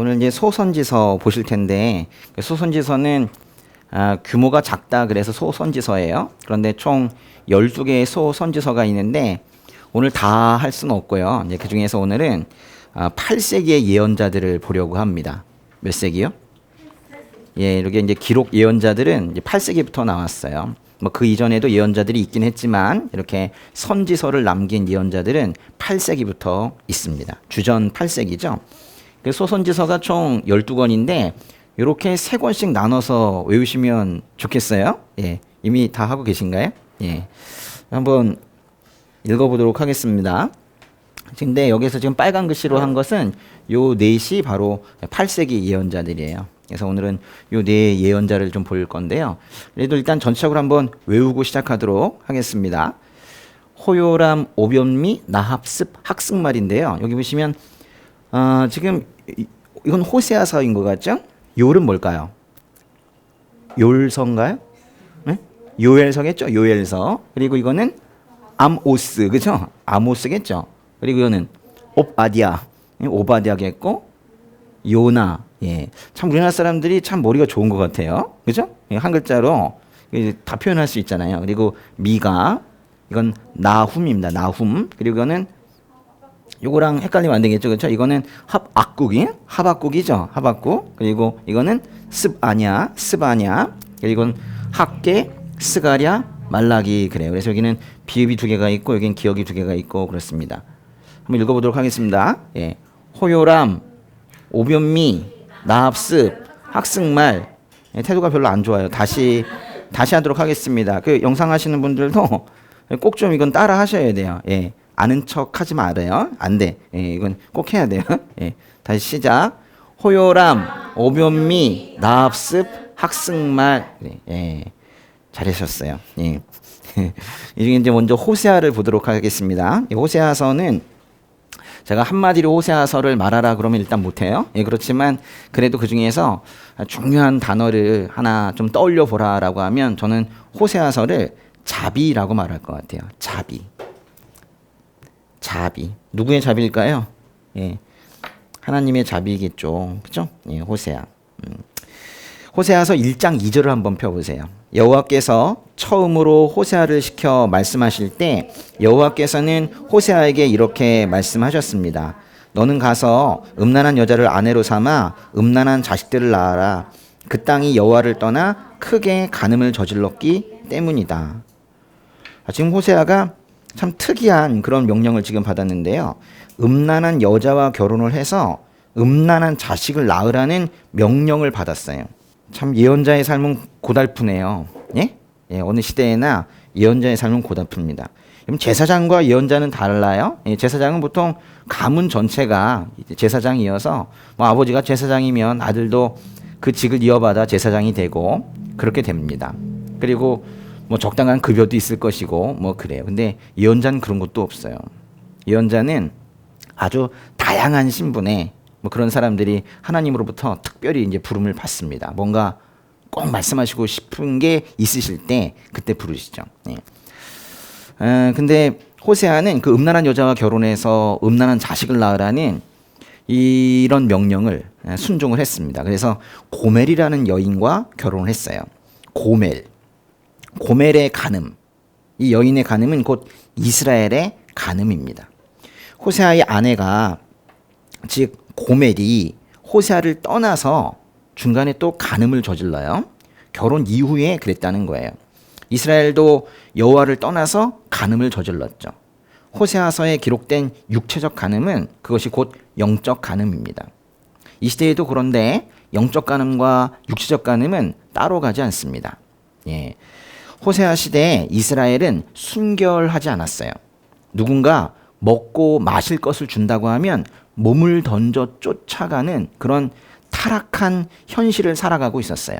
오늘 이제 소선지서 보실 텐데 소선지서는 규모가 작다 그래서 소선지서예요. 그런데 총 12개의 소선지서가 있는데 오늘 다 할 수는 없고요. 이제 그 중에서 오늘은 8세기의 예언자들을 보려고 합니다. 몇 세기요? 예, 이렇게 이제 기록 예언자들은 이제 8세기부터 나왔어요. 뭐 그 이전에도 예언자들이 있긴 했지만 이렇게 선지서를 남긴 예언자들은 8세기부터 있습니다. 주전 8세기죠. 그 소선지서가 총 12권인데 이렇게 3권씩 나눠서 외우시면 좋겠어요. 예. 이미 다 하고 계신가요? 예. 한번 읽어보도록 하겠습니다. 근데 여기서 지금 빨간 글씨로 한 것은 요 넷이 바로 8세기 예언자들이에요. 그래서 오늘은 요 네 예언자를 좀 볼 건데요. 그래도 일단 전체적으로 한번 외우고 시작하도록 하겠습니다. 호요람, 오변미, 나합습, 학승말인데요. 여기 보시면 지금 이건 호세아서인 것 같죠? 요는 뭘까요? 욜서인가요? 네? 요엘서겠죠? 요엘서. 그리고 이거는 암오스, 그죠? 아모스겠죠? 그리고 이거는 오바디아겠고, 요나. 예. 참 우리나라 사람들이 참 머리가 좋은 것 같아요. 그죠? 예, 한 글자로 다 표현할 수 있잖아요. 그리고 미가, 이건 나훔입니다. 나훔. 그리고 이거는 요거랑 헷갈리면 안 되겠죠. 그렇죠? 이거는 하박국이죠. 하박국. 그리고 이거는 습아냐. 그리고 이건 학계, 스가랴, 말라기 그래요. 그래서 여기는 비읍이 2개가 있고 여기는 기역이 2개가 있고 그렇습니다. 한번 읽어보도록 하겠습니다. 예. 호요람, 오변미, 나합습, 학승말. 예, 태도가 별로 안 좋아요. 다시 하도록 하겠습니다. 그 영상 하시는 분들도 꼭 좀 이건 따라 하셔야 돼요. 예. 아는 척 하지 말아요. 안 돼. 예, 이건 꼭 해야 돼요. 예. 다시 시작. 호요람, 오변미, 나합습, 학승말. 예. 잘하셨어요. 예. 이 중에 이제 먼저 호세아를 보도록 하겠습니다. 이 호세아서는 제가 한마디로 호세아서를 말하라 그러면 일단 못해요. 예, 그렇지만 그래도 그 중에서 중요한 단어를 하나 좀 떠올려 보라라고 하면 저는 호세아서를 자비라고 말할 것 같아요. 자비. 누구의 자비일까요? 예. 하나님의 자비겠죠. 그죠? 예, 호세아. 호세아서 1장 2절을 한번 펴보세요. 여호와께서 처음으로 호세아를 시켜 말씀하실 때 여호와께서는 호세아에게 이렇게 말씀하셨습니다. 너는 가서 음란한 여자를 아내로 삼아 음란한 자식들을 낳아라. 그 땅이 여호와를 떠나 크게 간음을 저질렀기 때문이다. 지금 호세아가 참 특이한 그런 명령을 지금 받았는데요. 음란한 여자와 결혼을 해서 음란한 자식을 낳으라는 명령을 받았어요. 참 예언자의 삶은 고달프네요. 예? 예, 어느 시대에나 예언자의 삶은 고달픕니다. 그럼 제사장과 예언자는 달라요? 예, 제사장은 보통 가문 전체가 제사장이어서 뭐 아버지가 제사장이면 아들도 그 직을 이어받아 제사장이 되고 그렇게 됩니다. 그리고 뭐 적당한 급여도 있을 것이고 뭐 그래요. 근데 예언자는 그런 것도 없어요. 예언자는 아주 다양한 신분의 뭐 그런 사람들이 하나님으로부터 특별히 이제 부름을 받습니다. 뭔가 꼭 말씀하시고 싶은 게 있으실 때 그때 부르시죠. 예. 근데 호세아는 그 음란한 여자와 결혼해서 음란한 자식을 낳으라는 이런 명령을 순종을 했습니다. 그래서 고멜이라는 여인과 결혼을 했어요. 고멜의 간음. 이 여인의 간음은 곧 이스라엘의 간음입니다. 호세아의 아내가 즉 고멜이 호세아를 떠나서 중간에 또 간음을 저질러요. 결혼 이후에 그랬다는 거예요. 이스라엘도 여호와를 떠나서 간음을 저질렀죠. 호세아서에 기록된 육체적 간음은 그것이 곧 영적 간음입니다. 이 시대에도 그런데 영적 간음과 육체적 간음은 따로 가지 않습니다. 예. 호세아 시대에 이스라엘은 순결하지 않았어요. 누군가 먹고 마실 것을 준다고 하면 몸을 던져 쫓아가는 그런 타락한 현실을 살아가고 있었어요.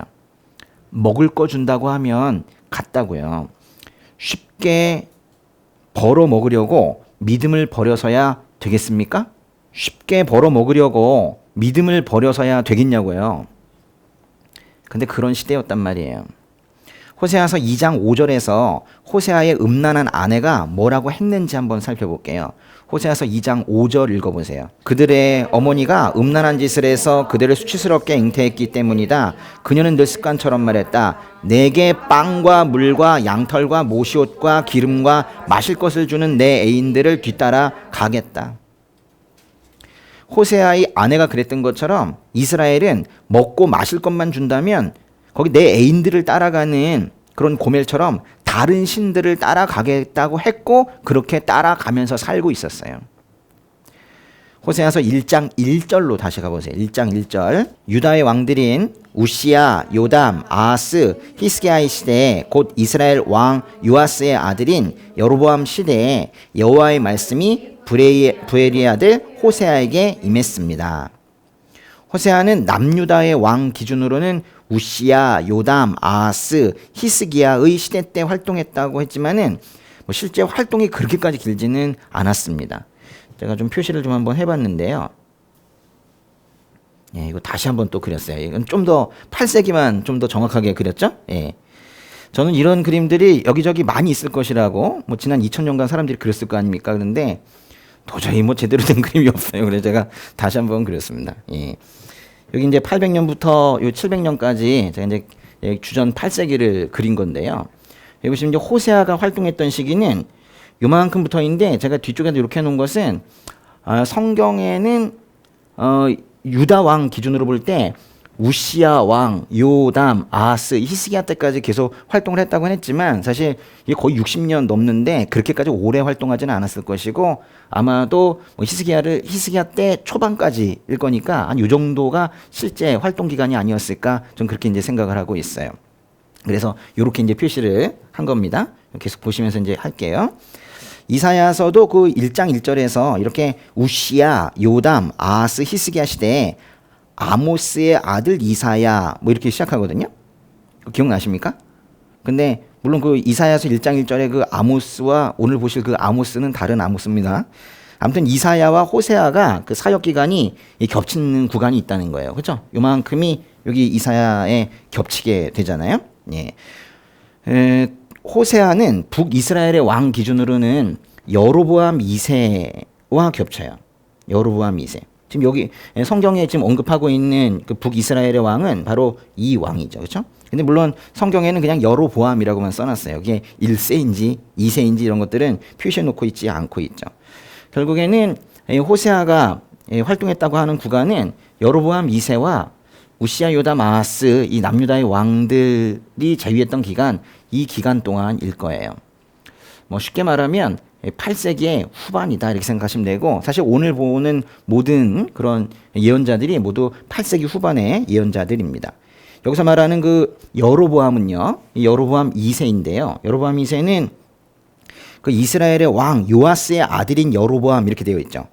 먹을 거 준다고 하면 갔다고요. 쉽게 벌어 먹으려고 믿음을 버려서야 되겠습니까? 쉽게 벌어 먹으려고 믿음을 버려서야 되겠냐고요. 근데 그런 시대였단 말이에요. 호세아서 2장 5절에서 호세아의 음란한 아내가 뭐라고 했는지 한번 살펴볼게요. 호세아서 2장 5절 읽어보세요. 그들의 어머니가 음란한 짓을 해서 그들을 수치스럽게 잉태했기 때문이다. 그녀는 늘 습관처럼 말했다. 내게 빵과 물과 양털과 모시옷과 기름과 마실 것을 주는 내 애인들을 뒤따라 가겠다. 호세아의 아내가 그랬던 것처럼 이스라엘은 먹고 마실 것만 준다면 거기 내 애인들을 따라가는 그런 고멜처럼 다른 신들을 따라가겠다고 했고 그렇게 따라가면서 살고 있었어요. 호세아서 1장 1절로 다시 가보세요. 1장 1절. 유다의 왕들인 우시야, 요담, 아하스, 히스기야의 시대에 곧 이스라엘 왕 요아스의 아들인 여로보암 시대에 여호와의 말씀이 부엘리의 아들 호세아에게 임했습니다. 호세아는 남유다의 왕 기준으로는 우시야, 요담, 아하스, 히스기야의 시대 때 활동했다고 했지만은 실제 활동이 그렇게까지 길지는 않았습니다. 제가 좀 표시를 좀 한번 해봤는데요. 예, 이거 다시 한번 또 그렸어요. 이건 좀 더 8세기만 좀 더 정확하게 그렸죠? 예. 저는 이런 그림들이 여기저기 많이 있을 것이라고 지난 2000년간 사람들이 그렸을 거 아닙니까? 그런데 도저히 제대로 된 그림이 없어요. 그래서 제가 다시 한번 그렸습니다. 예. 여기 이제 800년부터 700년까지 제가 이제 주전 8세기를 그린 건데요. 여기 보시면 이제 호세아가 활동했던 시기는 요만큼부터인데 제가 뒤쪽에 이렇게 해놓은 것은 성경에는 유다 왕 기준으로 볼 때 우시야 왕, 요담, 아하스, 히스기야 때까지 계속 활동을 했다고 했지만 사실 이게 거의 60년 넘는데 그렇게까지 오래 활동하지는 않았을 것이고 아마도 히스기야 때 초반까지일 거니까 한 요 정도가 실제 활동 기간이 아니었을까 좀 그렇게 이제 생각을 하고 있어요. 그래서 이렇게 이제 표시를 한 겁니다. 계속 보시면서 이제 할게요. 이사야서도 그 1장 1절에서 이렇게 우시야, 요담, 아하스, 히스기야 시대에 아모스의 아들 이사야 이렇게 시작하거든요. 기억나십니까? 근데 물론 그 이사야서 1장 1절에 그 아모스와 오늘 보실 그 아모스는 다른 아모스입니다. 아무튼 이사야와 호세아가 그 사역 기간이 겹치는 구간이 있다는 거예요. 그렇죠? 요만큼이 여기 이사야에 겹치게 되잖아요. 예. 호세아는 북이스라엘의 왕 기준으로는 여로보암 2세와 겹쳐요. 여로보암 2세. 지금 여기 성경에 지금 언급하고 있는 그 북이스라엘의 왕은 바로 이 왕이죠. 그렇죠? 근데 물론 성경에는 그냥 여로보암이라고만 써놨어요. 이게 1세인지 2세인지 이런 것들은 표시해 놓고 있지 않고 있죠. 결국에는 호세아가 활동했다고 하는 구간은 여로보암 2세와 우시야, 요담, 아하스 이 남유다의 왕들이 자위했던 기간, 이 기간 동안일 거예요. 쉽게 말하면 8세기의 후반이다 이렇게 생각하시면 되고 사실 오늘 보는 모든 그런 예언자들이 모두 8세기 후반의 예언자들입니다. 여기서 말하는 그 여로보암은요. 이 여로보암 2세인데요. 여로보암 2세는 그 이스라엘의 왕 요아스의 아들인 여로보암 이렇게 되어 있죠.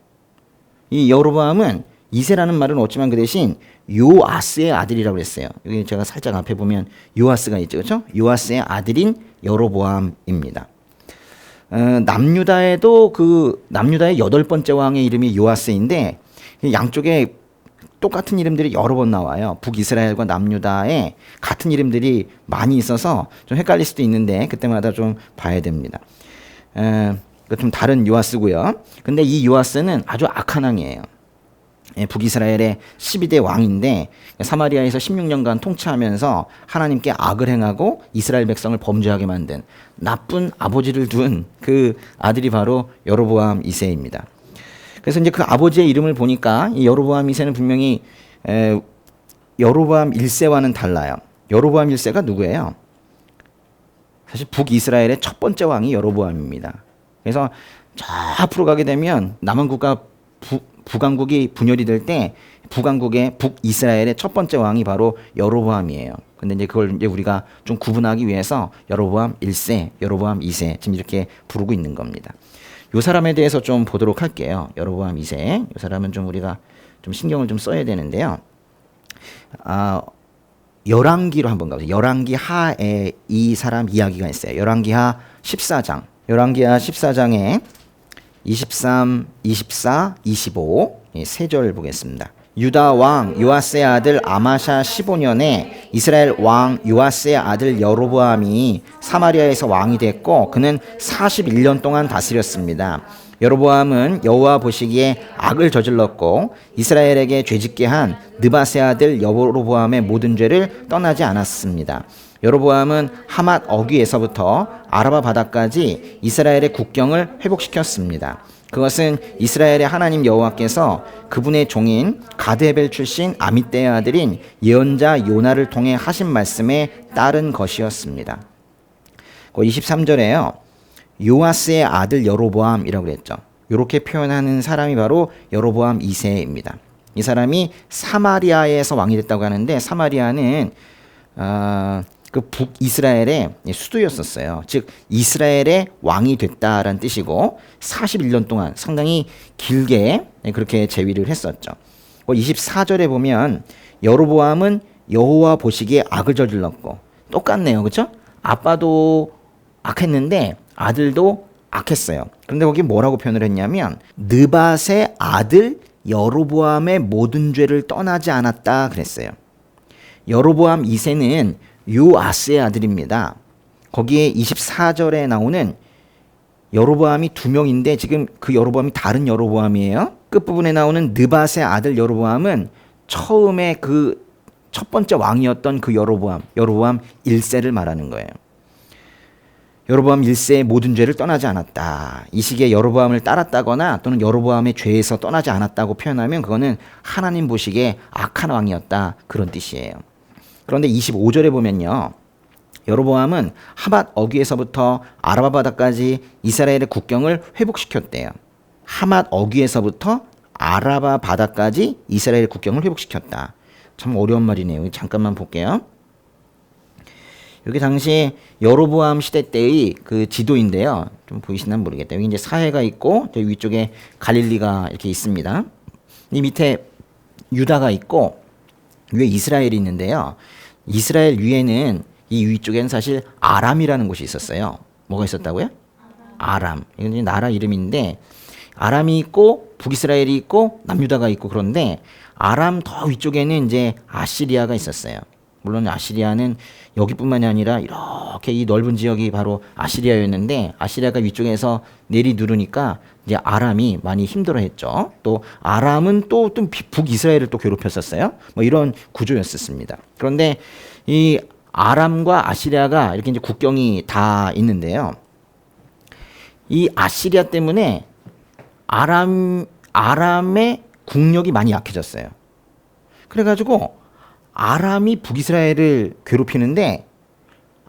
이 여로보암은 2세라는 말은 없지만 그 대신 요아스의 아들이라고 했어요. 여기 제가 살짝 앞에 보면 요아스가 있죠. 그렇죠? 요아스의 아들인 여로보암입니다. 남유다에도 남유다의 8번째 왕의 이름이 요아스인데 양쪽에 똑같은 이름들이 여러 번 나와요. 북이스라엘과 남유다에 같은 이름들이 많이 있어서 좀 헷갈릴 수도 있는데 그때마다 좀 봐야 됩니다. 좀 다른 요아스고요. 근데 이 요아스는 아주 악한 왕이에요. 북이스라엘의 12대 왕인데 사마리아에서 16년간 통치하면서 하나님께 악을 행하고 이스라엘 백성을 범죄하게 만든 나쁜 아버지를 둔 그 아들이 바로 여로보암 2세입니다. 그래서 이제 그 아버지의 이름을 보니까 이 여로보암 2세는 분명히 여로보암 1세와는 달라요. 여로보암 1세가 누구예요? 사실 북이스라엘의 첫 번째 왕이 여로보암입니다. 그래서 저 앞으로 가게 되면 남한국과 북왕국이 분열이 될 때 북이스라엘의 첫 번째 왕이 바로 여로보암이에요. 근데 이제 그걸 이제 우리가 좀 구분하기 위해서 여로보암 1세, 여로보암 2세 지금 이렇게 부르고 있는 겁니다. 요 사람에 대해서 좀 보도록 할게요. 여로보암 2세. 요 사람은 좀 우리가 좀 신경을 좀 써야 되는데요. 열왕기로 한번 가보세요. 열왕기 하에 이 사람 이야기가 있어요. 열왕기하 14장. 열왕기하 14장에 23, 24, 25 세 절 보겠습니다. 유다 왕 요아스의 아들 아마샤 15년에 이스라엘 왕 요아스의 아들 여로보암이 사마리아에서 왕이 됐고 그는 41년 동안 다스렸습니다. 여로보암은 여호와 보시기에 악을 저질렀고 이스라엘에게 죄짓게 한 느밧의 아들 여로보암의 모든 죄를 떠나지 않았습니다. 여로보암은 하맛 어귀에서부터 아라바 바다까지 이스라엘의 국경을 회복시켰습니다. 그것은 이스라엘의 하나님 여호와께서 그분의 종인 가드헤벨 출신 아미떼의 아들인 예언자 요나를 통해 하신 말씀에 따른 것이었습니다. 23절에요. 요아스의 아들 여로보암이라고 그랬죠. 이렇게 표현하는 사람이 바로 여로보암 2세입니다. 이 사람이 사마리아에서 왕이 됐다고 하는데 사마리아는 그 북이스라엘의 수도였었어요. 즉 이스라엘의 왕이 됐다라는 뜻이고 41년 동안 상당히 길게 그렇게 재위를 했었죠. 24절에 보면 여로보암은 여호와 보시기에 악을 저질렀고 똑같네요. 그렇죠? 아빠도 악했는데 아들도 악했어요. 그런데 거기 뭐라고 표현을 했냐면 느밧의 아들 여로보암의 모든 죄를 떠나지 않았다 그랬어요. 여로보암 2세는 요아스의 아들입니다. 거기에 24절에 나오는 여로보암이 두 명인데 지금 그 여로보암이 다른 여로보암이에요. 끝부분에 나오는 느밧의 아들 여로보암은 처음에 그 첫 번째 왕이었던 그 여로보암 1세를 말하는 거예요. 여로보암 1세의 모든 죄를 떠나지 않았다. 이 시기에 여로보암을 따랐다거나 또는 여로보암의 죄에서 떠나지 않았다고 표현하면 그거는 하나님 보시기에 악한 왕이었다. 그런 뜻이에요. 그런데 25절에 보면요. 여로보암은 하맛 어귀에서부터 아라바 바다까지 이스라엘의 국경을 회복시켰대요. 하맛 어귀에서부터 아라바 바다까지 이스라엘의 국경을 회복시켰다. 참 어려운 말이네요. 잠깐만 볼게요. 여기 당시 여로보암 시대 때의 그 지도인데요. 좀 보이시나 모르겠다. 여기 이제 사해가 있고 저 위쪽에 갈릴리가 이렇게 있습니다. 이 밑에 유다가 있고 위에 이스라엘이 있는데요. 이스라엘 위에는 이 위쪽에는 사실 아람이라는 곳이 있었어요. 뭐가 있었다고요? 아람. 이건 이제 나라 이름인데 아람이 있고 북이스라엘이 있고 남유다가 있고 그런데 아람 더 위쪽에는 이제 아시리아가 있었어요. 물론 아시리아는 여기뿐만이 아니라 이렇게 이 넓은 지역이 바로 아시리아였는데 아시리아가 위쪽에서 내리누르니까 이제 아람이 많이 힘들어했죠. 또 아람은 또 북이스라엘을 또 괴롭혔었어요. 뭐 이런 구조였었습니다. 그런데 이 아람과 아시리아가 이렇게 이제 국경이 다 있는데요. 이 아시리아 때문에 아람의 국력이 많이 약해졌어요. 그래가지고 아람이 북이스라엘을 괴롭히는데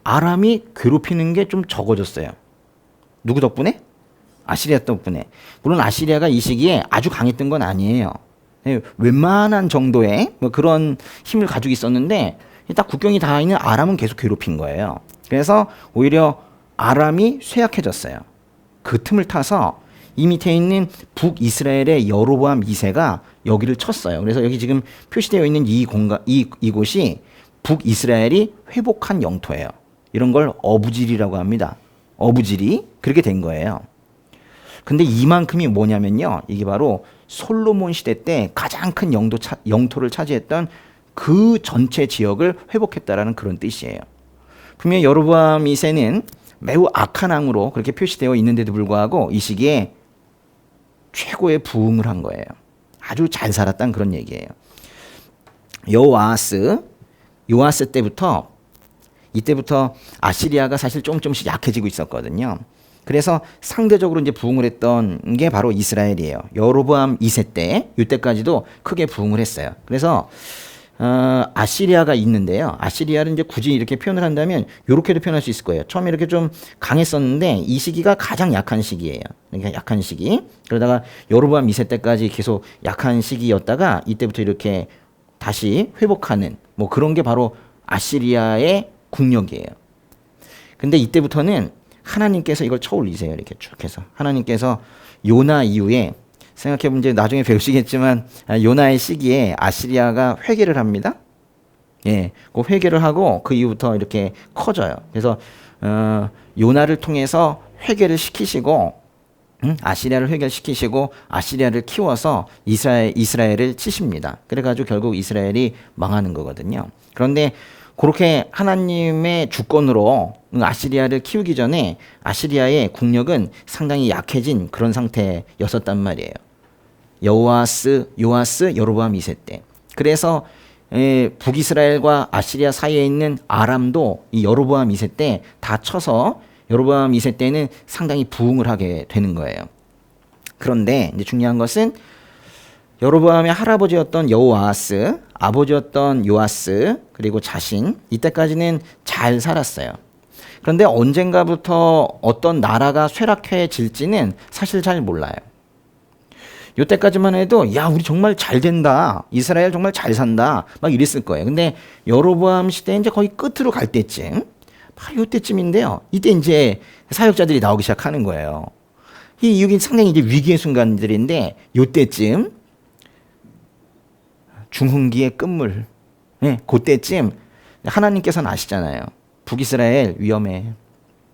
아람이 괴롭히는 게 좀 적어졌어요. 누구 덕분에? 아시리아 덕분에. 물론 아시리아가 이 시기에 아주 강했던 건 아니에요. 웬만한 정도의 뭐 그런 힘을 가지고 있었는데 딱 국경이 다 있는 아람은 계속 괴롭힌 거예요. 그래서 오히려 아람이 쇠약해졌어요. 그 틈을 타서 이 밑에 있는 북이스라엘의 여로보암 2세가 여기를 쳤어요. 그래서 여기 지금 표시되어 있는 이곳이 북이스라엘이 회복한 영토예요. 이런 걸 어부질이라고 합니다. 어부질이 그렇게 된 거예요. 근데 이만큼이 뭐냐면요. 이게 바로 솔로몬 시대 때 가장 큰 영토를 차지했던 그 전체 지역을 회복했다라는 그런 뜻이에요. 분명히 여로보암 2세는 매우 악한 왕으로 그렇게 표시되어 있는데도 불구하고 이 시기에 최고의 부흥을 한 거예요. 아주 잘 살았다는 그런 얘기예요. 요아스 때부터 이때부터 아시리아가 사실 조금씩 약해지고 있었거든요. 그래서 상대적으로 이제 부흥을 했던 게 바로 이스라엘이에요. 여로보암 2세 때 이때까지도 크게 부흥을 했어요. 그래서 아시리아가 있는데요. 아시리아를 이제 굳이 이렇게 표현을 한다면 이렇게도 표현할 수 있을 거예요. 처음에 이렇게 좀 강했었는데 이 시기가 가장 약한 시기예요. 그러니까 약한 시기. 그러다가 여로보암 2세 때까지 계속 약한 시기였다가 이때부터 이렇게 다시 회복하는 뭐 그런 게 바로 아시리아의 국력이에요. 근데 이때부터는 하나님께서 이걸 쳐올리세요. 이렇게 쭉 해서 하나님께서 요나 이후에 생각해보면 이제 나중에 배우시겠지만 요나의 시기에 아시리아가 회개를 합니다. 예, 그 회개를 하고 그 이후부터 이렇게 커져요. 그래서 요나를 통해서 회개를 시키시고 아시리아를 해결시키시고 아시리아를 키워서 이스라엘을 치십니다. 그래가지고 결국 이스라엘이 망하는 거거든요. 그런데 그렇게 하나님의 주권으로 아시리아를 키우기 전에 아시리아의 국력은 상당히 약해진 그런 상태였었단 말이에요. 요아스, 여로보암 2세 때. 그래서 북이스라엘과 아시리아 사이에 있는 아람도 이 여로보암 2세 때 다 쳐서 여로보암 2세 때는 상당히 부흥을 하게 되는 거예요. 그런데 이제 중요한 것은 여로보암의 할아버지였던 여호아스, 아버지였던 요아스, 그리고 자신, 이때까지는 잘 살았어요. 그런데 언젠가부터 어떤 나라가 쇠락해질지는 사실 잘 몰라요. 요때까지만 해도 야 우리 정말 잘 된다, 이스라엘 정말 잘 산다 막 이랬을 거예요. 근데 여로보암 시대 이제 거의 끝으로 갈 때쯤, 바로 요때쯤인데요. 이때 이제 사역자들이 나오기 시작하는 거예요. 이게 상당히 이제 위기의 순간들인데 요때쯤 중흥기의 끝물, 그때쯤 하나님께서는 아시잖아요. 북이스라엘 위험해.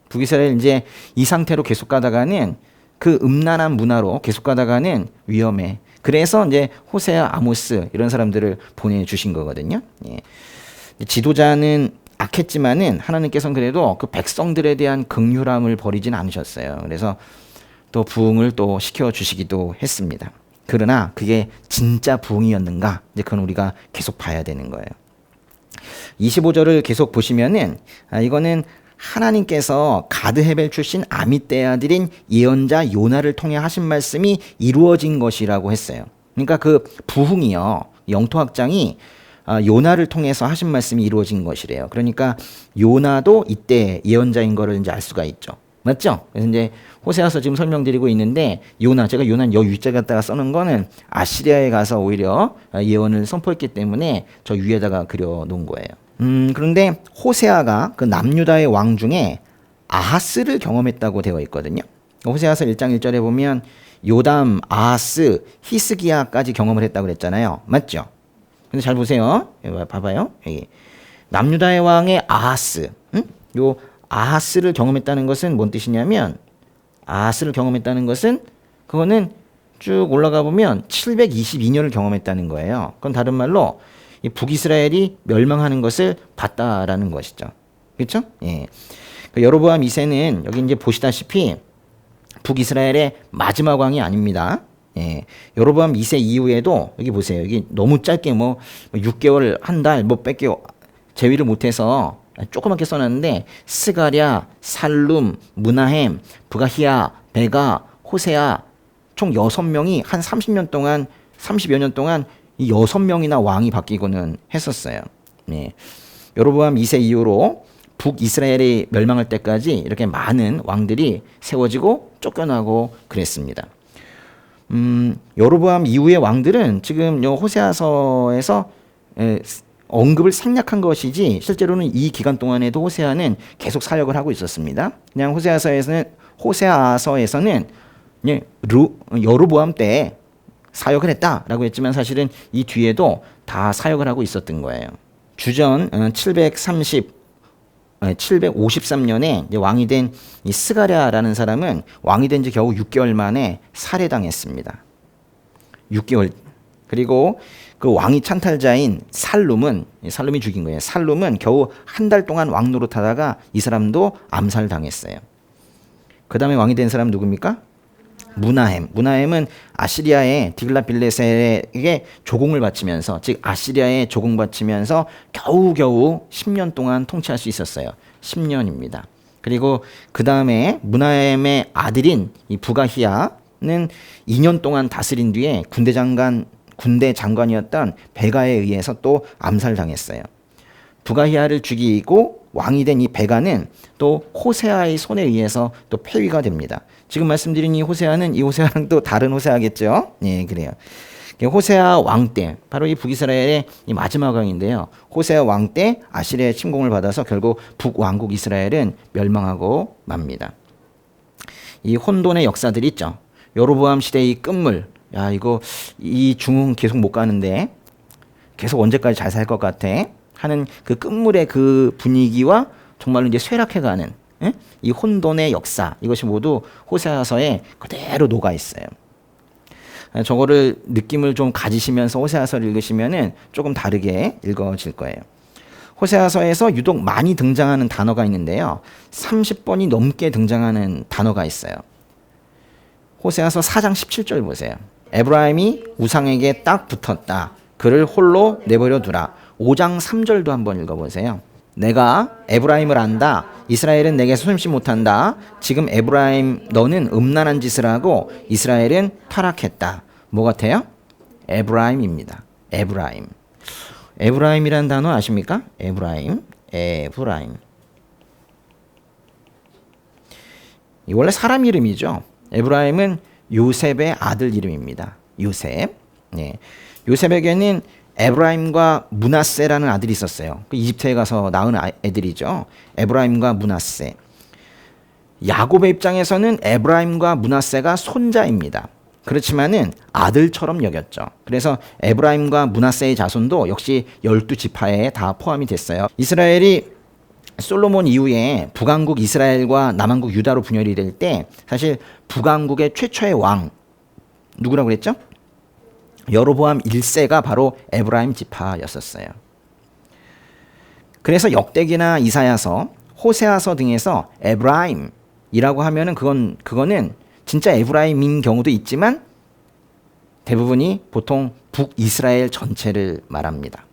북이스라엘 이제 이 상태로 계속 가다가는 그 음란한 문화로 계속 가다가는 위험해. 그래서 이제 호세아, 아모스 이런 사람들을 보내주신 거거든요. 예. 지도자는 악했지만은 하나님께서는 그래도 그 백성들에 대한 긍휼함을 버리진 않으셨어요. 그래서 또 부흥을 또 시켜주시기도 했습니다. 그러나 그게 진짜 부흥이었는가? 이제 그건 우리가 계속 봐야 되는 거예요. 25절을 계속 보시면은 이거는 하나님께서 가드헤벨 출신 아미떼의 아들인 예언자 요나를 통해 하신 말씀이 이루어진 것이라고 했어요. 그러니까 그 부흥이요, 영토확장이 요나를 통해서 하신 말씀이 이루어진 것이래요. 그러니까 요나도 이때 예언자인 거를 이제 알 수가 있죠. 맞죠? 그래서 이제 호세아서 지금 설명드리고 있는데 제가 요나 여위자 갖다가 써놓은 거는 아시리아에 가서 오히려 예언을 선포했기 때문에 저 위에다가 그려놓은 거예요. 그런데 호세아가 그 남유다의 왕 중에 아하스를 경험했다고 되어 있거든요. 호세아서 1장 1절에 보면 요담, 아하스, 히스기야까지 경험을 했다고 그랬잖아요. 맞죠? 근데 잘 보세요. 봐봐요. 여기 남유다의 왕의 아하스. 요 아하스를 경험했다는 것은 뭔 뜻이냐면, 아하스를 경험했다는 것은 그거는 쭉 올라가 보면 722년을 경험했다는 거예요. 그건 다른 말로 이 북이스라엘이 멸망하는 것을 봤다라는 것이죠. 그렇죠? 예. 여로보암 2세는 여기 이제 보시다시피 북이스라엘의 마지막 왕이 아닙니다. 예. 여로보암 2세 이후에도 여기 보세요. 여기 너무 짧게 뭐 6개월, 한 달 뭐 뺏기 제위를 못해서 조그맣게 써놨는데 스가랴, 살룸, 므나헴, 브가히야, 베가, 호세아 총 6명이 한 30년 동안 30여 년 동안 이 6명이나 왕이 바뀌고는 했었어요. 네. 여로보암 2세 이후로 북이스라엘이 멸망할 때까지 이렇게 많은 왕들이 세워지고 쫓겨나고 그랬습니다. 여로보암 이후의 왕들은 지금 요 호세아서에서 언급을 생략한 것이지 실제로는 이 기간 동안에도 호세아는 계속 사역을 하고 있었습니다. 그냥 호세아서에서는 여로보암 때 사역을 했다라고 했지만 사실은 이 뒤에도 다 사역을 하고 있었던 거예요. 주전 753년에 왕이 된 이 스가랴라는 사람은 왕이 된 지 겨우 6개월 만에 살해당했습니다. 6개월. 그리고 그 왕이 찬탈자인 살룸이 죽인 거예요. 살룸은 겨우 한 달 동안 왕 노릇하다가 이 사람도 암살당했어요. 그 다음에 왕이 된 사람 누굽니까? 므나헴은 아시리아의 디글랏빌레셀에게 조공을 바치면서, 즉 아시리아에 조공 바치면서 겨우겨우 10년 동안 통치할 수 있었어요. 10년입니다. 그리고 그 다음에 므나헴의 아들인 이 부가히야는 2년 동안 다스린 뒤에 군대 장관이었던 베가에 의해서 또 암살당했어요. 부가히야를 죽이고 왕이 된 이 베가는 또 호세아의 손에 의해서 또 폐위가 됩니다. 지금 말씀드린 이 호세아는 또 다른 호세아겠죠? 예, 그래요. 호세아 왕 때, 바로 이 북이스라엘의 이 마지막 왕인데요. 호세아 왕 때 아시리아의 침공을 받아서 결국 북왕국 이스라엘은 멸망하고 맙니다. 이 혼돈의 역사들이 있죠. 여로보암 시대의 끝물. 야, 이 중흥 계속 못 가는데 계속 언제까지 잘 살 것 같아? 하는 그 끝물의 그 분위기와 정말로 이제 쇠락해가는 이 혼돈의 역사 이것이 모두 호세아서에 그대로 녹아 있어요. 저거를 느낌을 좀 가지시면서 호세아서를 읽으시면은 조금 다르게 읽어질 거예요. 호세아서에서 유독 많이 등장하는 단어가 있는데요. 30번이 넘게 등장하는 단어가 있어요. 호세아서 4장 17절 보세요. 에브라임이 우상에게 딱 붙었다. 그를 홀로 내버려 두라. 5장 3절도 한번 읽어보세요. 내가 에브라임을 안다. 이스라엘은 내게서 숨쉬 못한다. 지금 에브라임 너는 음란한 짓을 하고 이스라엘은 타락했다. 뭐 같아요? 에브라임입니다. 에브라임. 에브라임이라는 단어 아십니까? 에브라임. 이 원래 사람 이름이죠. 에브라임은 요셉의 아들 이름입니다. 요셉. 네. 요셉에게는 에브라임과 므낫세라는 아들이 있었어요. 그 이집트에 가서 낳은 애들이죠. 에브라임과 므낫세. 야곱의 입장에서는 에브라임과 므낫세가 손자입니다. 그렇지만은 아들처럼 여겼죠. 그래서 에브라임과 므낫세의 자손도 역시 12지파에 다 포함이 됐어요. 이스라엘이 솔로몬 이후에 북왕국 이스라엘과 남왕국 유다로 분열이 될 때 사실 북왕국의 최초의 왕 누구라고 그랬죠? 여로보암 1세가 바로 에브라임 지파였었어요. 그래서 역대기나 이사야서, 호세아서 등에서 에브라임이라고 하면은 그거는 진짜 에브라임인 경우도 있지만 대부분이 보통 북이스라엘 전체를 말합니다.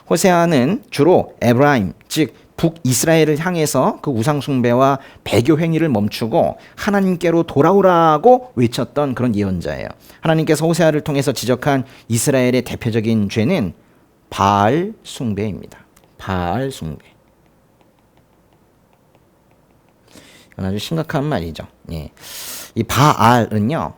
호세아는 주로 에브라임, 즉 북이스라엘을 향해서 그 우상숭배와 배교 행위를 멈추고 하나님께로 돌아오라고 외쳤던 그런 예언자예요. 하나님께서 호세아를 통해서 지적한 이스라엘의 대표적인 죄는 바알 숭배입니다. 바알 숭배. 이건 아주 심각한 말이죠. 예. 이 바알은요,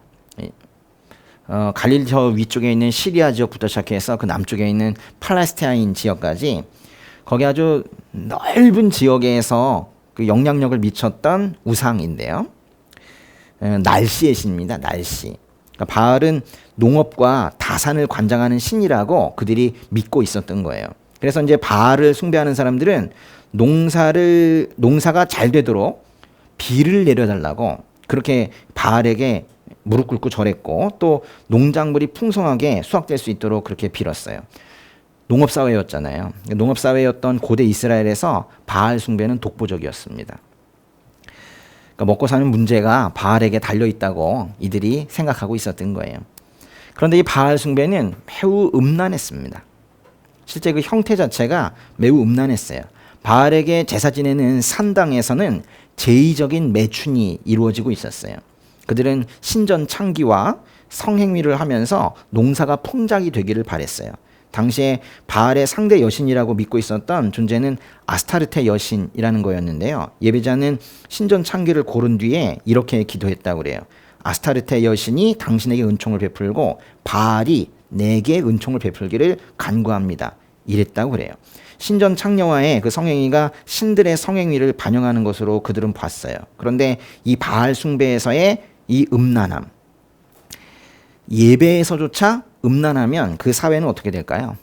갈릴리 저 위쪽에 있는 시리아 지역부터 시작해서 그 남쪽에 있는 팔레스타인 지역까지 거기 아주 넓은 지역에서 그 영향력을 미쳤던 우상인데요. 날씨의 신입니다. 날씨. 그러니까 바알은 농업과 다산을 관장하는 신이라고 그들이 믿고 있었던 거예요. 그래서 이제 바알을 숭배하는 사람들은 농사가 잘 되도록 비를 내려달라고 그렇게 바알에게 무릎 꿇고 절했고 또 농작물이 풍성하게 수확될 수 있도록 그렇게 빌었어요. 농업사회였잖아요. 농업사회였던 고대 이스라엘에서 바알 숭배는 독보적이었습니다. 그러니까 먹고 사는 문제가 바알에게 달려있다고 이들이 생각하고 있었던 거예요. 그런데 이 바알 숭배는 매우 음란했습니다. 실제 그 형태 자체가 매우 음란했어요. 바알에게 제사 지내는 산당에서는 제의적인 매춘이 이루어지고 있었어요. 그들은 신전 창기와 성행위를 하면서 농사가 풍작이 되기를 바랬어요. 당시에 바알의 상대 여신이라고 믿고 있었던 존재는 아스타르테 여신이라는 거였는데요. 예배자는 신전 창기를 고른 뒤에 이렇게 기도했다고 그래요. 아스타르테 여신이 당신에게 은총을 베풀고 바알이 내게 은총을 베풀기를 간구합니다. 이랬다고 그래요. 신전 창녀와의 그 성행위가 신들의 성행위를 반영하는 것으로 그들은 봤어요. 그런데 이 바알 숭배에서의 이 음란함, 예배에서조차 음란하면 그 사회는 어떻게 될까요?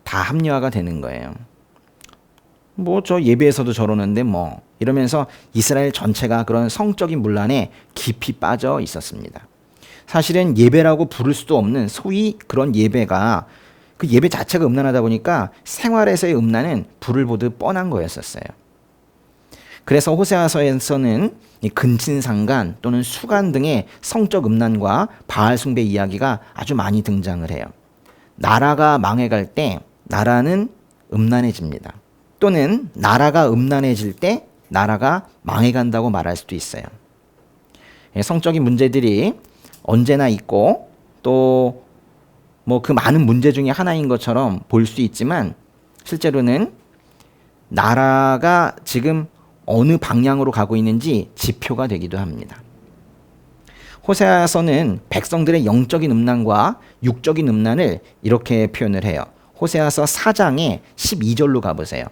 다 합리화가 되는 거예요. 뭐 저 예배에서도 저러는데 뭐 이러면서 이스라엘 전체가 그런 성적인 문란에 깊이 빠져 있었습니다. 사실은 예배라고 부를 수도 없는 소위 그런 예배가 그 예배 자체가 음란하다 보니까 생활에서의 음란은 불을 보듯 뻔한 거였었어요. 그래서 호세아서에서는 이 근친상간 또는 수간 등의 성적 음란과 바알 숭배 이야기가 아주 많이 등장을 해요. 나라가 망해갈 때 나라는 음란해집니다. 또는 나라가 음란해질 때 나라가 망해간다고 말할 수도 있어요. 성적인 문제들이 언제나 있고 또 뭐 그 많은 문제 중에 하나인 것처럼 보일 수 있지만 실제로는 나라가 지금 어느 방향으로 가고 있는지 지표가 되기도 합니다. 호세아서는 백성들의 영적인 음란과 육적인 음란을 이렇게 표현을 해요. 호세아서 4장에 12절로 가보세요.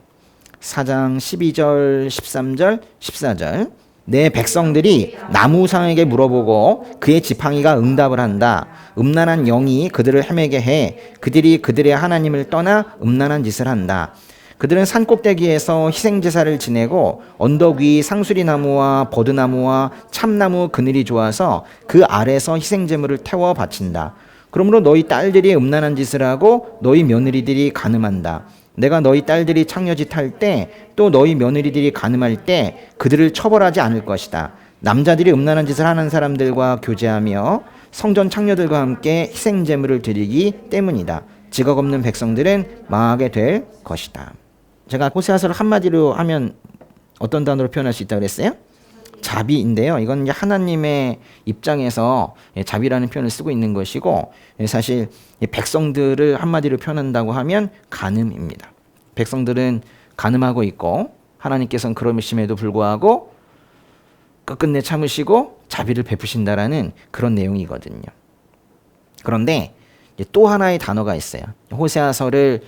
4장 12절, 13절, 14절. 내 백성들이 나무상에게 물어보고 그의 지팡이가 응답을 한다. 음란한 영이 그들을 헤매게 해. 그들이 그들의 하나님을 떠나 음란한 짓을 한다. 그들은 산 꼭대기에서 희생제사를 지내고 언덕 위 상수리나무와 버드나무와 참나무 그늘이 좋아서 그 아래서 희생제물을 태워 바친다. 그러므로 너희 딸들이 음란한 짓을 하고 너희 며느리들이 간음한다. 내가 너희 딸들이 창녀짓 할 때 또 너희 며느리들이 간음할 때 그들을 처벌하지 않을 것이다. 남자들이 음란한 짓을 하는 사람들과 교제하며 성전 창녀들과 함께 희생제물을 드리기 때문이다. 지각 없는 백성들은 망하게 될 것이다. 제가 호세아서를 한마디로 하면 어떤 단어로 표현할 수 있다고 그랬어요? 자비인데요. 이건 이제 하나님의 입장에서 자비라는 표현을 쓰고 있는 것이고, 사실 백성들을 한마디로 표현한다고 하면 간음입니다. 백성들은 간음하고 있고 하나님께서는 그러심에도 불구하고 끝끝내 참으시고 자비를 베푸신다라는 그런 내용이거든요. 그런데 또 하나의 단어가 있어요. 호세아서를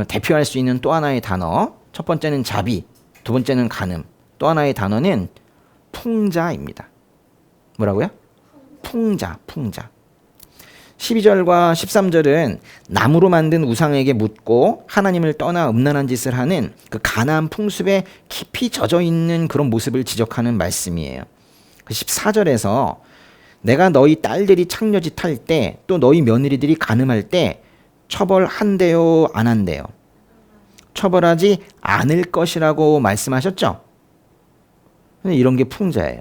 대표할 수 있는 또 하나의 단어. 첫 번째는 자비, 두 번째는 간음. 또 하나의 단어는 풍자입니다. 뭐라고요? 풍자. 12절과 13절은 나무로 만든 우상에게 묻고 하나님을 떠나 음란한 짓을 하는 그 가나안 풍습에 깊이 젖어 있는 그런 모습을 지적하는 말씀이에요. 14절에서 내가 너희 딸들이 창녀짓 할 때 또 너희 며느리들이 간음할 때 처벌한대요, 안 한대요? 처벌하지 않을 것이라고 말씀하셨죠? 이런 게 풍자예요.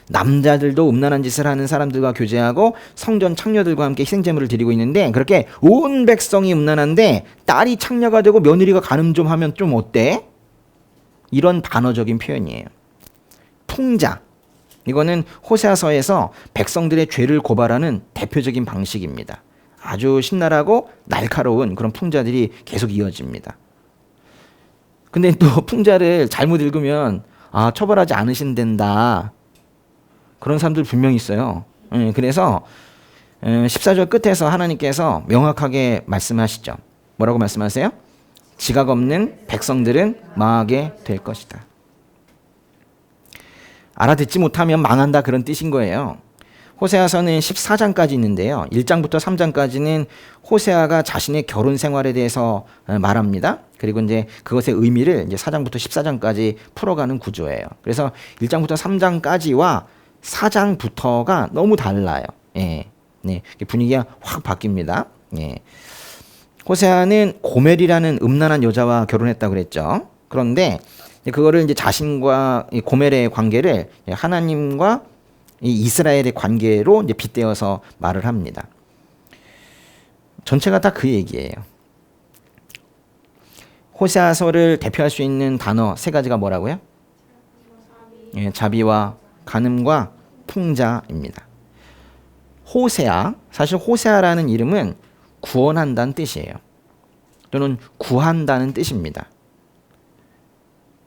남자들도 음란한 짓을 하는 사람들과 교제하고 성전 창녀들과 함께 희생제물을 드리고 있는데, 그렇게 온 백성이 음란한데 딸이 창녀가 되고 며느리가 간음 좀 하면 좀 어때? 이런 반어적인 표현이에요. 풍자. 이거는 호세아서에서 백성들의 죄를 고발하는 대표적인 방식입니다. 아주 신랄하고 날카로운 그런 풍자들이 계속 이어집니다. 근데 또 풍자를 잘못 읽으면 처벌하지 않으신단다. 그런 사람들 분명히 있어요. 그래서 14절 끝에서 하나님께서 명확하게 말씀하시죠. 뭐라고 말씀하세요? 지각 없는 백성들은 망하게 될 것이다. 알아듣지 못하면 망한다, 그런 뜻인 거예요. 호세아서는 14장까지 있는데요. 1장부터 3장까지는 호세아가 자신의 결혼 생활에 대해서 말합니다. 그리고 이제 그것의 의미를 이제 4장부터 14장까지 풀어가는 구조예요. 그래서 1장부터 3장까지와 4장부터가 너무 달라요. 네, 분위기가 확 바뀝니다. 호세아는 고멜이라는 음란한 여자와 결혼했다고 그랬죠. 그런데 그거를 이제 자신과 고멜의 관계를 하나님과 이 이스라엘의 관계로 이제 빗대어서 말을 합니다. 전체가 다 그 얘기예요. 호세아서를 대표할 수 있는 단어 세 가지가 뭐라고요? 자비와 간음과 풍자입니다. 호세아, 사실 호세아라는 이름은 구원한다는 뜻이에요. 또는 구한다는 뜻입니다.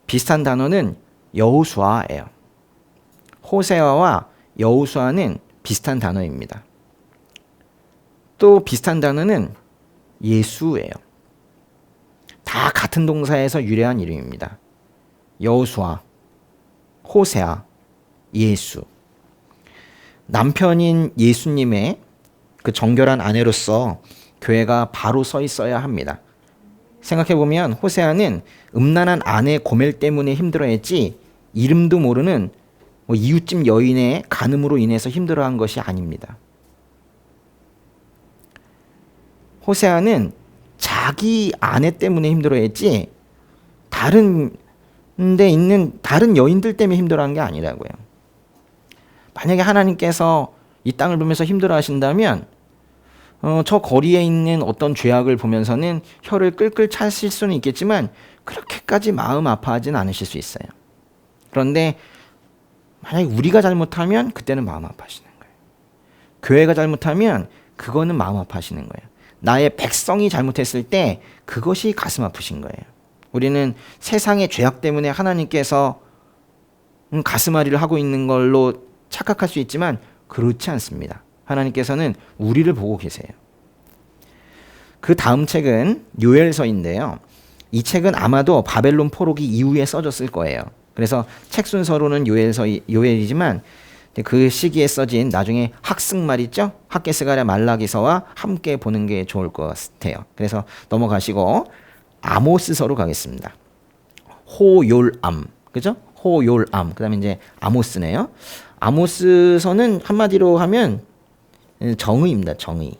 비슷한 단어는 여호수아예요. 호세아와 여호수아는 비슷한 단어입니다. 또 비슷한 단어는 예수예요. 다 같은 동사에서 유래한 이름입니다. 여호수아, 호세아, 예수. 남편인 예수님의 그 정결한 아내로서 교회가 바로 서 있어야 합니다. 생각해보면 호세아는 음란한 아내 고멜 때문에 힘들어했지 이름도 모르는 이웃집 여인의 간음으로 인해서 힘들어한 것이 아닙니다. 호세아는 자기 아내 때문에 힘들어했지 다른 데 있는 다른 여인들 때문에 힘들어한 게 아니라고요. 만약에 하나님께서 이 땅을 보면서 힘들어 하신다면 저 거리에 있는 어떤 죄악을 보면서는 혀를 끌끌 차실 수는 있겠지만 그렇게까지 마음 아파하진 않으실 수 있어요. 그런데 만약에 우리가 잘못하면 그때는 마음 아파하시는 거예요. 교회가 잘못하면 그거는 마음 아파하시는 거예요. 나의 백성이 잘못했을 때 그것이 가슴 아프신 거예요. 우리는 세상의 죄악 때문에 하나님께서 가슴앓이를 하고 있는 걸로 착각할 수 있지만 그렇지 않습니다. 하나님께서는 우리를 보고 계세요. 그 다음 책은 요엘서인데요. 이 책은 아마도 바벨론 포로기 이후에 써졌을 거예요. 그래서 책 순서로는 요엘이지만 그 시기에 써진 나중에 학승말 있죠? 학개스가랴 말라기서와 함께 보는 게 좋을 것 같아요. 그래서 넘어가시고 아모스서로 가겠습니다. 호욜암, 그죠? 호욜암. 그다음에 이제 아모스네요. 아모스서는 한마디로 하면 정의입니다. 정의.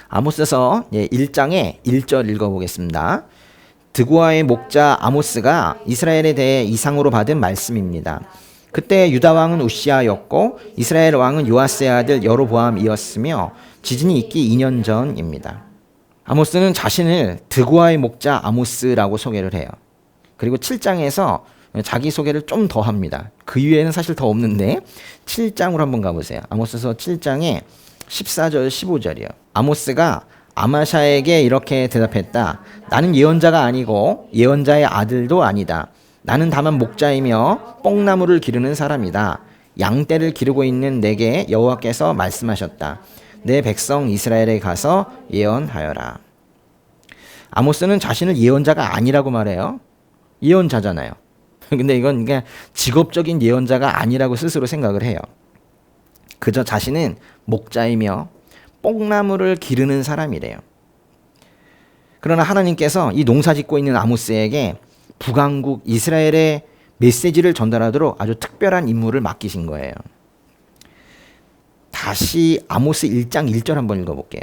아모스서 1장의 1절 읽어보겠습니다. 드고아의 목자 아모스가 이스라엘에 대해 이상으로 받은 말씀입니다. 그때 유다 왕은 우시아였고 이스라엘 왕은 요아스의 아들 여로보암이었으며 지진이 있기 2년 전입니다. 아모스는 자신을 드고아의 목자 아모스라고 소개를 해요. 그리고 7장에서 자기 소개를 좀 더 합니다. 그 이외에는 사실 더 없는데 7장으로 한번 가보세요. 아모스서 7장에 14절 15절이요. 아모스가 아마샤에게 이렇게 대답했다. 나는 예언자가 아니고 예언자의 아들도 아니다. 나는 다만 목자이며 뽕나무를 기르는 사람이다. 양떼를 기르고 있는 내게 여호와께서 말씀하셨다. 내 백성 이스라엘에 가서 예언하여라. 아모스는 자신을 예언자가 아니라고 말해요. 예언자잖아요. 근데 이건 그냥 직업적인 예언자가 아니라고 스스로 생각을 해요. 그저 자신은 목자이며 뽕나무를 기르는 사람이래요. 그러나 하나님께서 이 농사 짓고 있는 아모스에게 북왕국 이스라엘의 메시지를 전달하도록 아주 특별한 임무를 맡기신 거예요. 다시 아모스 1장 1절 한번 읽어볼게요.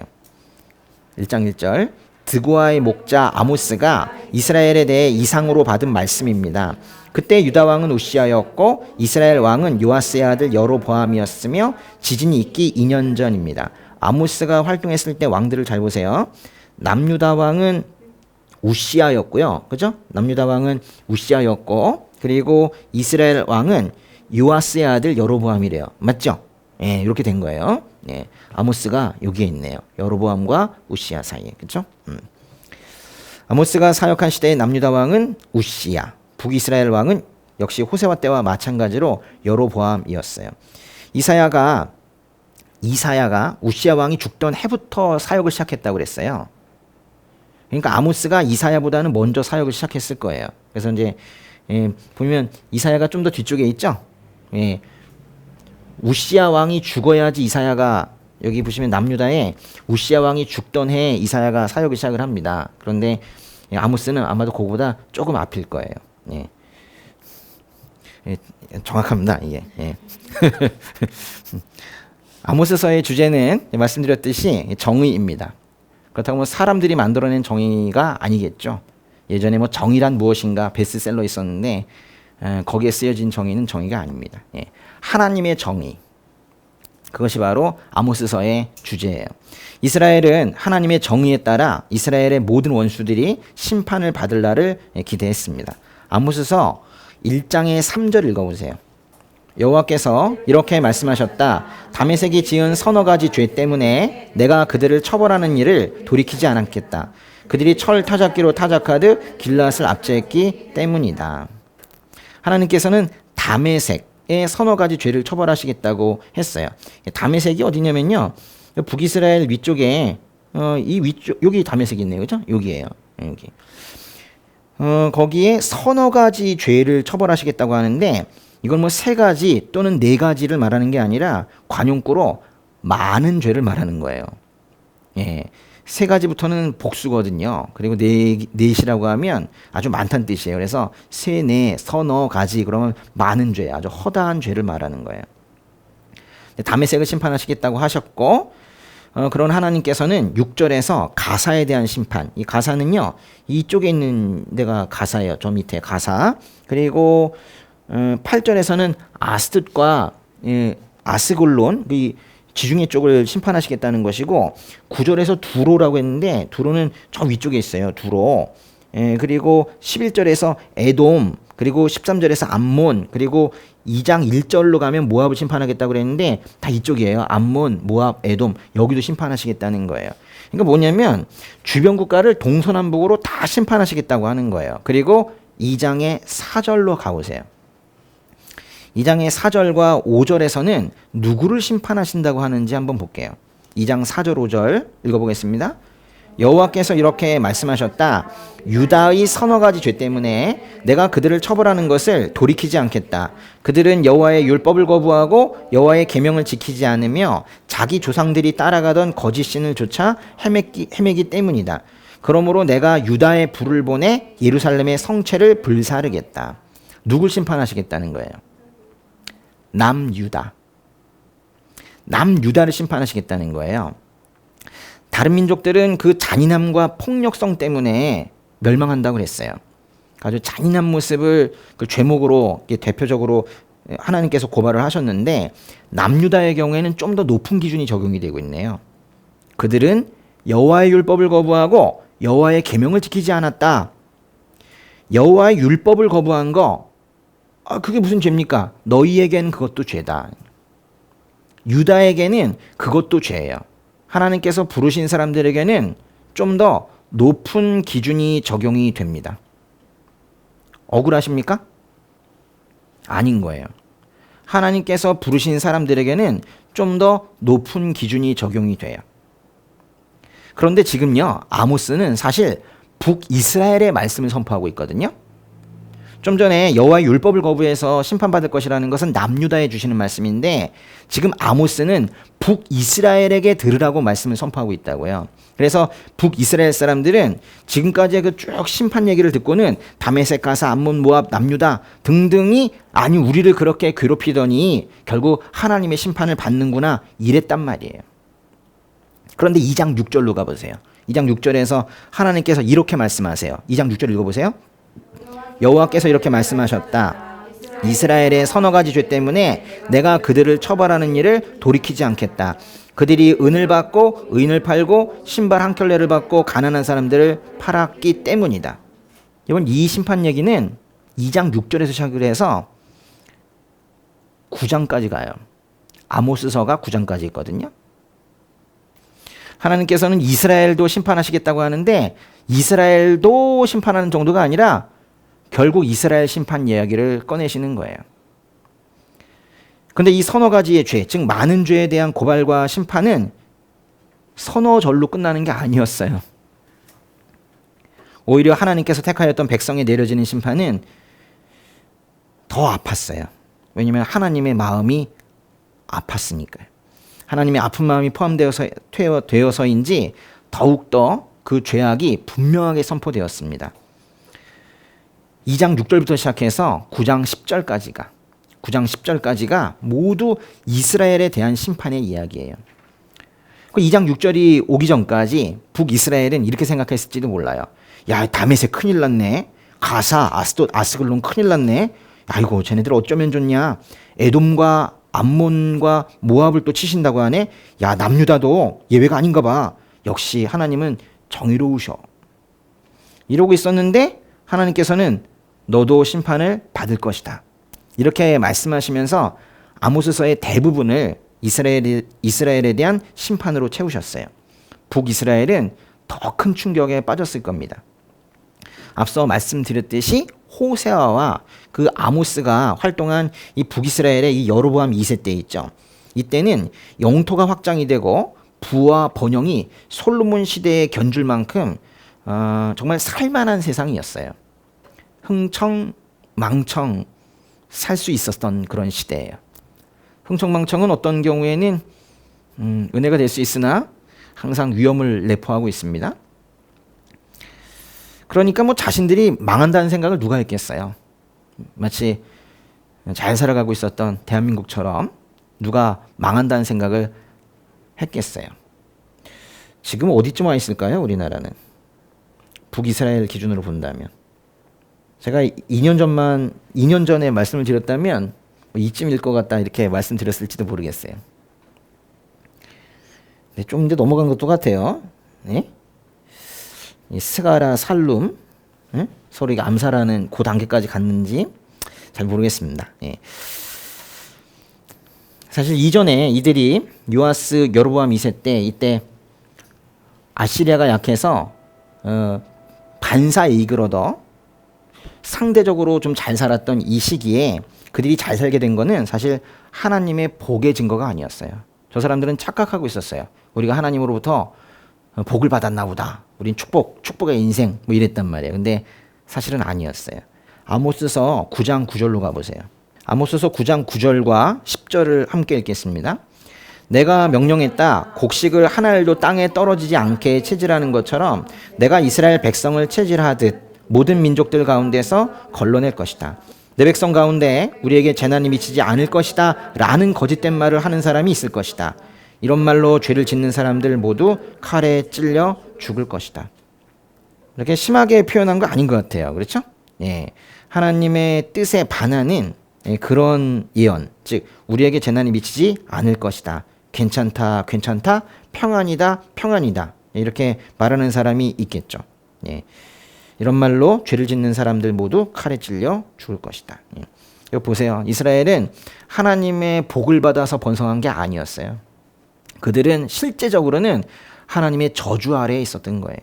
1장 1절. 드고아의 목자 아모스가 이스라엘에 대해 이상으로 받은 말씀입니다. 그때 유다 왕은 우시아였고 이스라엘 왕은 요아스의 아들 여로보암이었으며 지진이 있기 2년 전입니다. 아모스가 활동했을 때 왕들을 잘 보세요. 남유다 왕은 우시아였고요. 그죠? 남유다 왕은 우시아였고 그리고 이스라엘 왕은 요아스의 아들 여로보암이래요. 맞죠? 예, 이렇게 된 거예요. 예, 아모스가 여기에 있네요. 여로보암과 우시아 사이에. 그죠? 아모스가 사역한 시대의 남유다 왕은 우시아, 북이스라엘 왕은 역시 호세와 때와 마찬가지로 여로보암이었어요. 이사야가 우시아 왕이 죽던 해부터 사역을 시작했다고 그랬어요. 그러니까 아모스가 이사야보다는 먼저 사역을 시작했을 거예요. 그래서 이제 보면 이사야가 좀 더 뒤쪽에 있죠. 예, 우시아 왕이 죽어야지 이사야가 여기 보시면 남유다에 우시아 왕이 죽던 해에 이사야가 사역을 시작을 합니다. 그런데 아모스는 아마도 그거보다 조금 앞일 거예요. 예. 예, 정확합니다. 이게. 예. 아모스서의 주제는 말씀드렸듯이 정의입니다. 그렇다고 사람들이 만들어낸 정의가 아니겠죠. 예전에 정의란 무엇인가 베스트셀러 있었는데 거기에 쓰여진 정의는 정의가 아닙니다. 예. 하나님의 정의. 그것이 바로 아모스서의 주제예요. 이스라엘은 하나님의 정의에 따라 이스라엘의 모든 원수들이 심판을 받을 날을 기대했습니다. 아모스서 1장의 3절 읽어보세요. 여호와께서 이렇게 말씀하셨다. 다메섹이 지은 서너 가지 죄 때문에 내가 그들을 처벌하는 일을 돌이키지 않았겠다. 그들이 철 타작기로 타작하듯 길앗을 압제했기 때문이다. 하나님께서는 다메섹의 서너 가지 죄를 처벌하시겠다고 했어요. 다메섹이 어디냐면요, 북이스라엘 위쪽에 이 위쪽 여기 다메섹이 있네요, 그죠? 여기에요. 여기. 거기에 서너 가지 죄를 처벌하시겠다고 하는데 이건 세 가지 또는 네 가지를 말하는 게 아니라 관용구로 많은 죄를 말하는 거예요. 예. 세 가지부터는 복수거든요. 그리고 넷이라고 하면 아주 많다는 뜻이에요. 그래서 세, 네, 서너 가지 그러면 많은 죄, 아주 허다한 죄를 말하는 거예요. 다메섹을 심판하시겠다고 하셨고, 그런 하나님께서는 6절에서 가사에 대한 심판, 이 가사는요, 이쪽에 있는 데가 가사예요. 저 밑에 가사. 그리고 8절에서는 아스돗과 아스골론, 이 지중해 쪽을 심판하시겠다는 것이고, 9절에서 두로라고 했는데 두로는 저 위쪽에 있어요. 두로. 그리고 11절에서 에돔, 그리고 13절에서 암몬, 그리고 2장 1절로 가면 모압을 심판하겠다고 그랬는데 다 이쪽이에요. 암몬, 모압, 에돔, 여기도 심판하시겠다는 거예요. 그러니까 뭐냐면 주변 국가를 동서남북으로 다 심판하시겠다고 하는 거예요. 그리고 2장의 4절로 가보세요. 2장의 4절과 5절에서는 누구를 심판하신다고 하는지 한번 볼게요. 2장 4절 5절 읽어보겠습니다. 여호와께서 이렇게 말씀하셨다. 유다의 서너 가지 죄 때문에 내가 그들을 처벌하는 것을 돌이키지 않겠다. 그들은 여호와의 율법을 거부하고 여호와의 계명을 지키지 않으며 자기 조상들이 따라가던 거짓 신을 쫓아 헤매기 때문이다. 그러므로 내가 유다에 불을 보내 예루살렘의 성체를 불사르겠다. 누굴 심판하시겠다는 거예요? 남유다. 남유다를 심판하시겠다는 거예요. 다른 민족들은 그 잔인함과 폭력성 때문에 멸망한다고 그랬어요. 아주 잔인한 모습을 그 죄목으로 대표적으로 하나님께서 고발을 하셨는데 남유다의 경우에는 좀 더 높은 기준이 적용이 되고 있네요. 그들은 여호와의 율법을 거부하고 여호와의 계명을 지키지 않았다. 여호와의 율법을 거부한 거 그게 무슨 죄입니까? 너희에겐 그것도 죄다. 유다에게는 그것도 죄예요. 하나님께서 부르신 사람들에게는 좀 더 높은 기준이 적용이 됩니다. 억울하십니까? 아닌 거예요. 하나님께서 부르신 사람들에게는 좀 더 높은 기준이 적용이 돼요. 그런데 지금요, 아모스는 사실 북이스라엘의 말씀을 선포하고 있거든요. 좀 전에 여호와의 율법을 거부해서 심판받을 것이라는 것은 남유다에 주시는 말씀인데 지금 아모스는 북이스라엘에게 들으라고 말씀을 선포하고 있다고요. 그래서 북이스라엘 사람들은 지금까지의 그 쭉 심판 얘기를 듣고는 다메섹, 가사, 암몬, 모압, 남유다 등등이 아니 우리를 그렇게 괴롭히더니 결국 하나님의 심판을 받는구나 이랬단 말이에요. 그런데 2장 6절로 가보세요. 2장 6절에서 하나님께서 이렇게 말씀하세요. 2장 6절 읽어보세요. 여호와께서 이렇게 말씀하셨다. 이스라엘의 서너 가지 죄 때문에 내가 그들을 처벌하는 일을 돌이키지 않겠다. 그들이 은을 받고 의인을 팔고 신발 한 켤레를 받고 가난한 사람들을 팔았기 때문이다. 이번 이 심판 얘기는 2장 6절에서 시작을 해서 9장까지 가요. 아모스서가 9장까지 있거든요. 하나님께서는 이스라엘도 심판하시겠다고 하는데 이스라엘도 심판하는 정도가 아니라 결국 이스라엘 심판 이야기를 꺼내시는 거예요. 근데 이 서너 가지의 죄, 즉 많은 죄에 대한 고발과 심판은 서너 절로 끝나는 게 아니었어요. 오히려 하나님께서 택하였던 백성에 내려지는 심판은 더 아팠어요. 왜냐하면 하나님의 마음이 아팠으니까요. 하나님의 아픈 마음이 포함되어서인지 더욱더 그 죄악이 분명하게 선포되었습니다. 2장 6절부터 시작해서 9장 10절까지가 모두 이스라엘에 대한 심판의 이야기예요. 2장 6절이 오기 전까지 북이스라엘은 이렇게 생각했을지도 몰라요. 야, 다메섹 큰일 났네. 가사, 아스돗, 아스글론 큰일 났네. 아이고, 쟤네들 어쩌면 좋냐. 에돔과 암몬과 모압을 또 치신다고 하네. 야, 남유다도 예외가 아닌가 봐. 역시 하나님은 정의로우셔. 이러고 있었는데 하나님께서는 너도 심판을 받을 것이다. 이렇게 말씀하시면서 아모스서의 대부분을 이스라엘에 대한 심판으로 채우셨어요. 북이스라엘은 더 큰 충격에 빠졌을 겁니다. 앞서 말씀드렸듯이 호세아와 그 아모스가 활동한 이 북이스라엘의 이 여로보암 2세 때 있죠. 이때는 영토가 확장이 되고 부와 번영이 솔로몬 시대에 견줄 만큼 정말 살만한 세상이었어요. 흥청망청 살 수 있었던 그런 시대예요. 흥청망청은 어떤 경우에는 은혜가 될 수 있으나 항상 위험을 내포하고 있습니다. 그러니까 뭐 자신들이 망한다는 생각을 누가 했겠어요. 마치 잘 살아가고 있었던 대한민국처럼 누가 망한다는 생각을 했겠어요. 지금 어디쯤 와 있을까요? 우리나라는 북이스라엘 기준으로 본다면 제가 2년 전에 말씀을 드렸다면 이쯤일 것 같다 이렇게 말씀드렸을지도 모르겠어요. 네, 좀 이제 넘어간 것도 같아요. 네? 이 스가라 살룸 서로 이게 암살하는 그 단계까지 갔는지 잘 모르겠습니다. 예. 사실 이전에 이들이 요아스 여로보암 2세 때 이때 아시리아가 약해서 반사 이익을 얻어 상대적으로 좀 잘 살았던 이 시기에 그들이 잘 살게 된 거는 사실 하나님의 복의 증거가 아니었어요. 저 사람들은 착각하고 있었어요. 우리가 하나님으로부터 복을 받았나 보다. 우린 축복의 인생 뭐 이랬단 말이에요. 근데 사실은 아니었어요. 아모스서 9장 9절로 가보세요. 아모스서 9장 9절과 10절을 함께 읽겠습니다. 내가 명령했다. 곡식을 한 알도 땅에 떨어지지 않게 체질하는 것처럼 내가 이스라엘 백성을 체질하듯 모든 민족들 가운데서 걸러낼 것이다. 내 백성 가운데 우리에게 재난이 미치지 않을 것이다 라는 거짓된 말을 하는 사람이 있을 것이다. 이런 말로 죄를 짓는 사람들 모두 칼에 찔려 죽을 것이다. 이렇게 심하게 표현한 거 아닌 것 같아요. 그렇죠? 예. 하나님의 뜻에 반하는 그런 예언, 즉 우리에게 재난이 미치지 않을 것이다. 괜찮다, 괜찮다, 평안이다, 평안이다. 이렇게 말하는 사람이 있겠죠. 예. 이런 말로 죄를 짓는 사람들 모두 칼에 찔려 죽을 것이다. 예. 이거 보세요. 이스라엘은 하나님의 복을 받아서 번성한 게 아니었어요. 그들은 실제적으로는 하나님의 저주 아래에 있었던 거예요.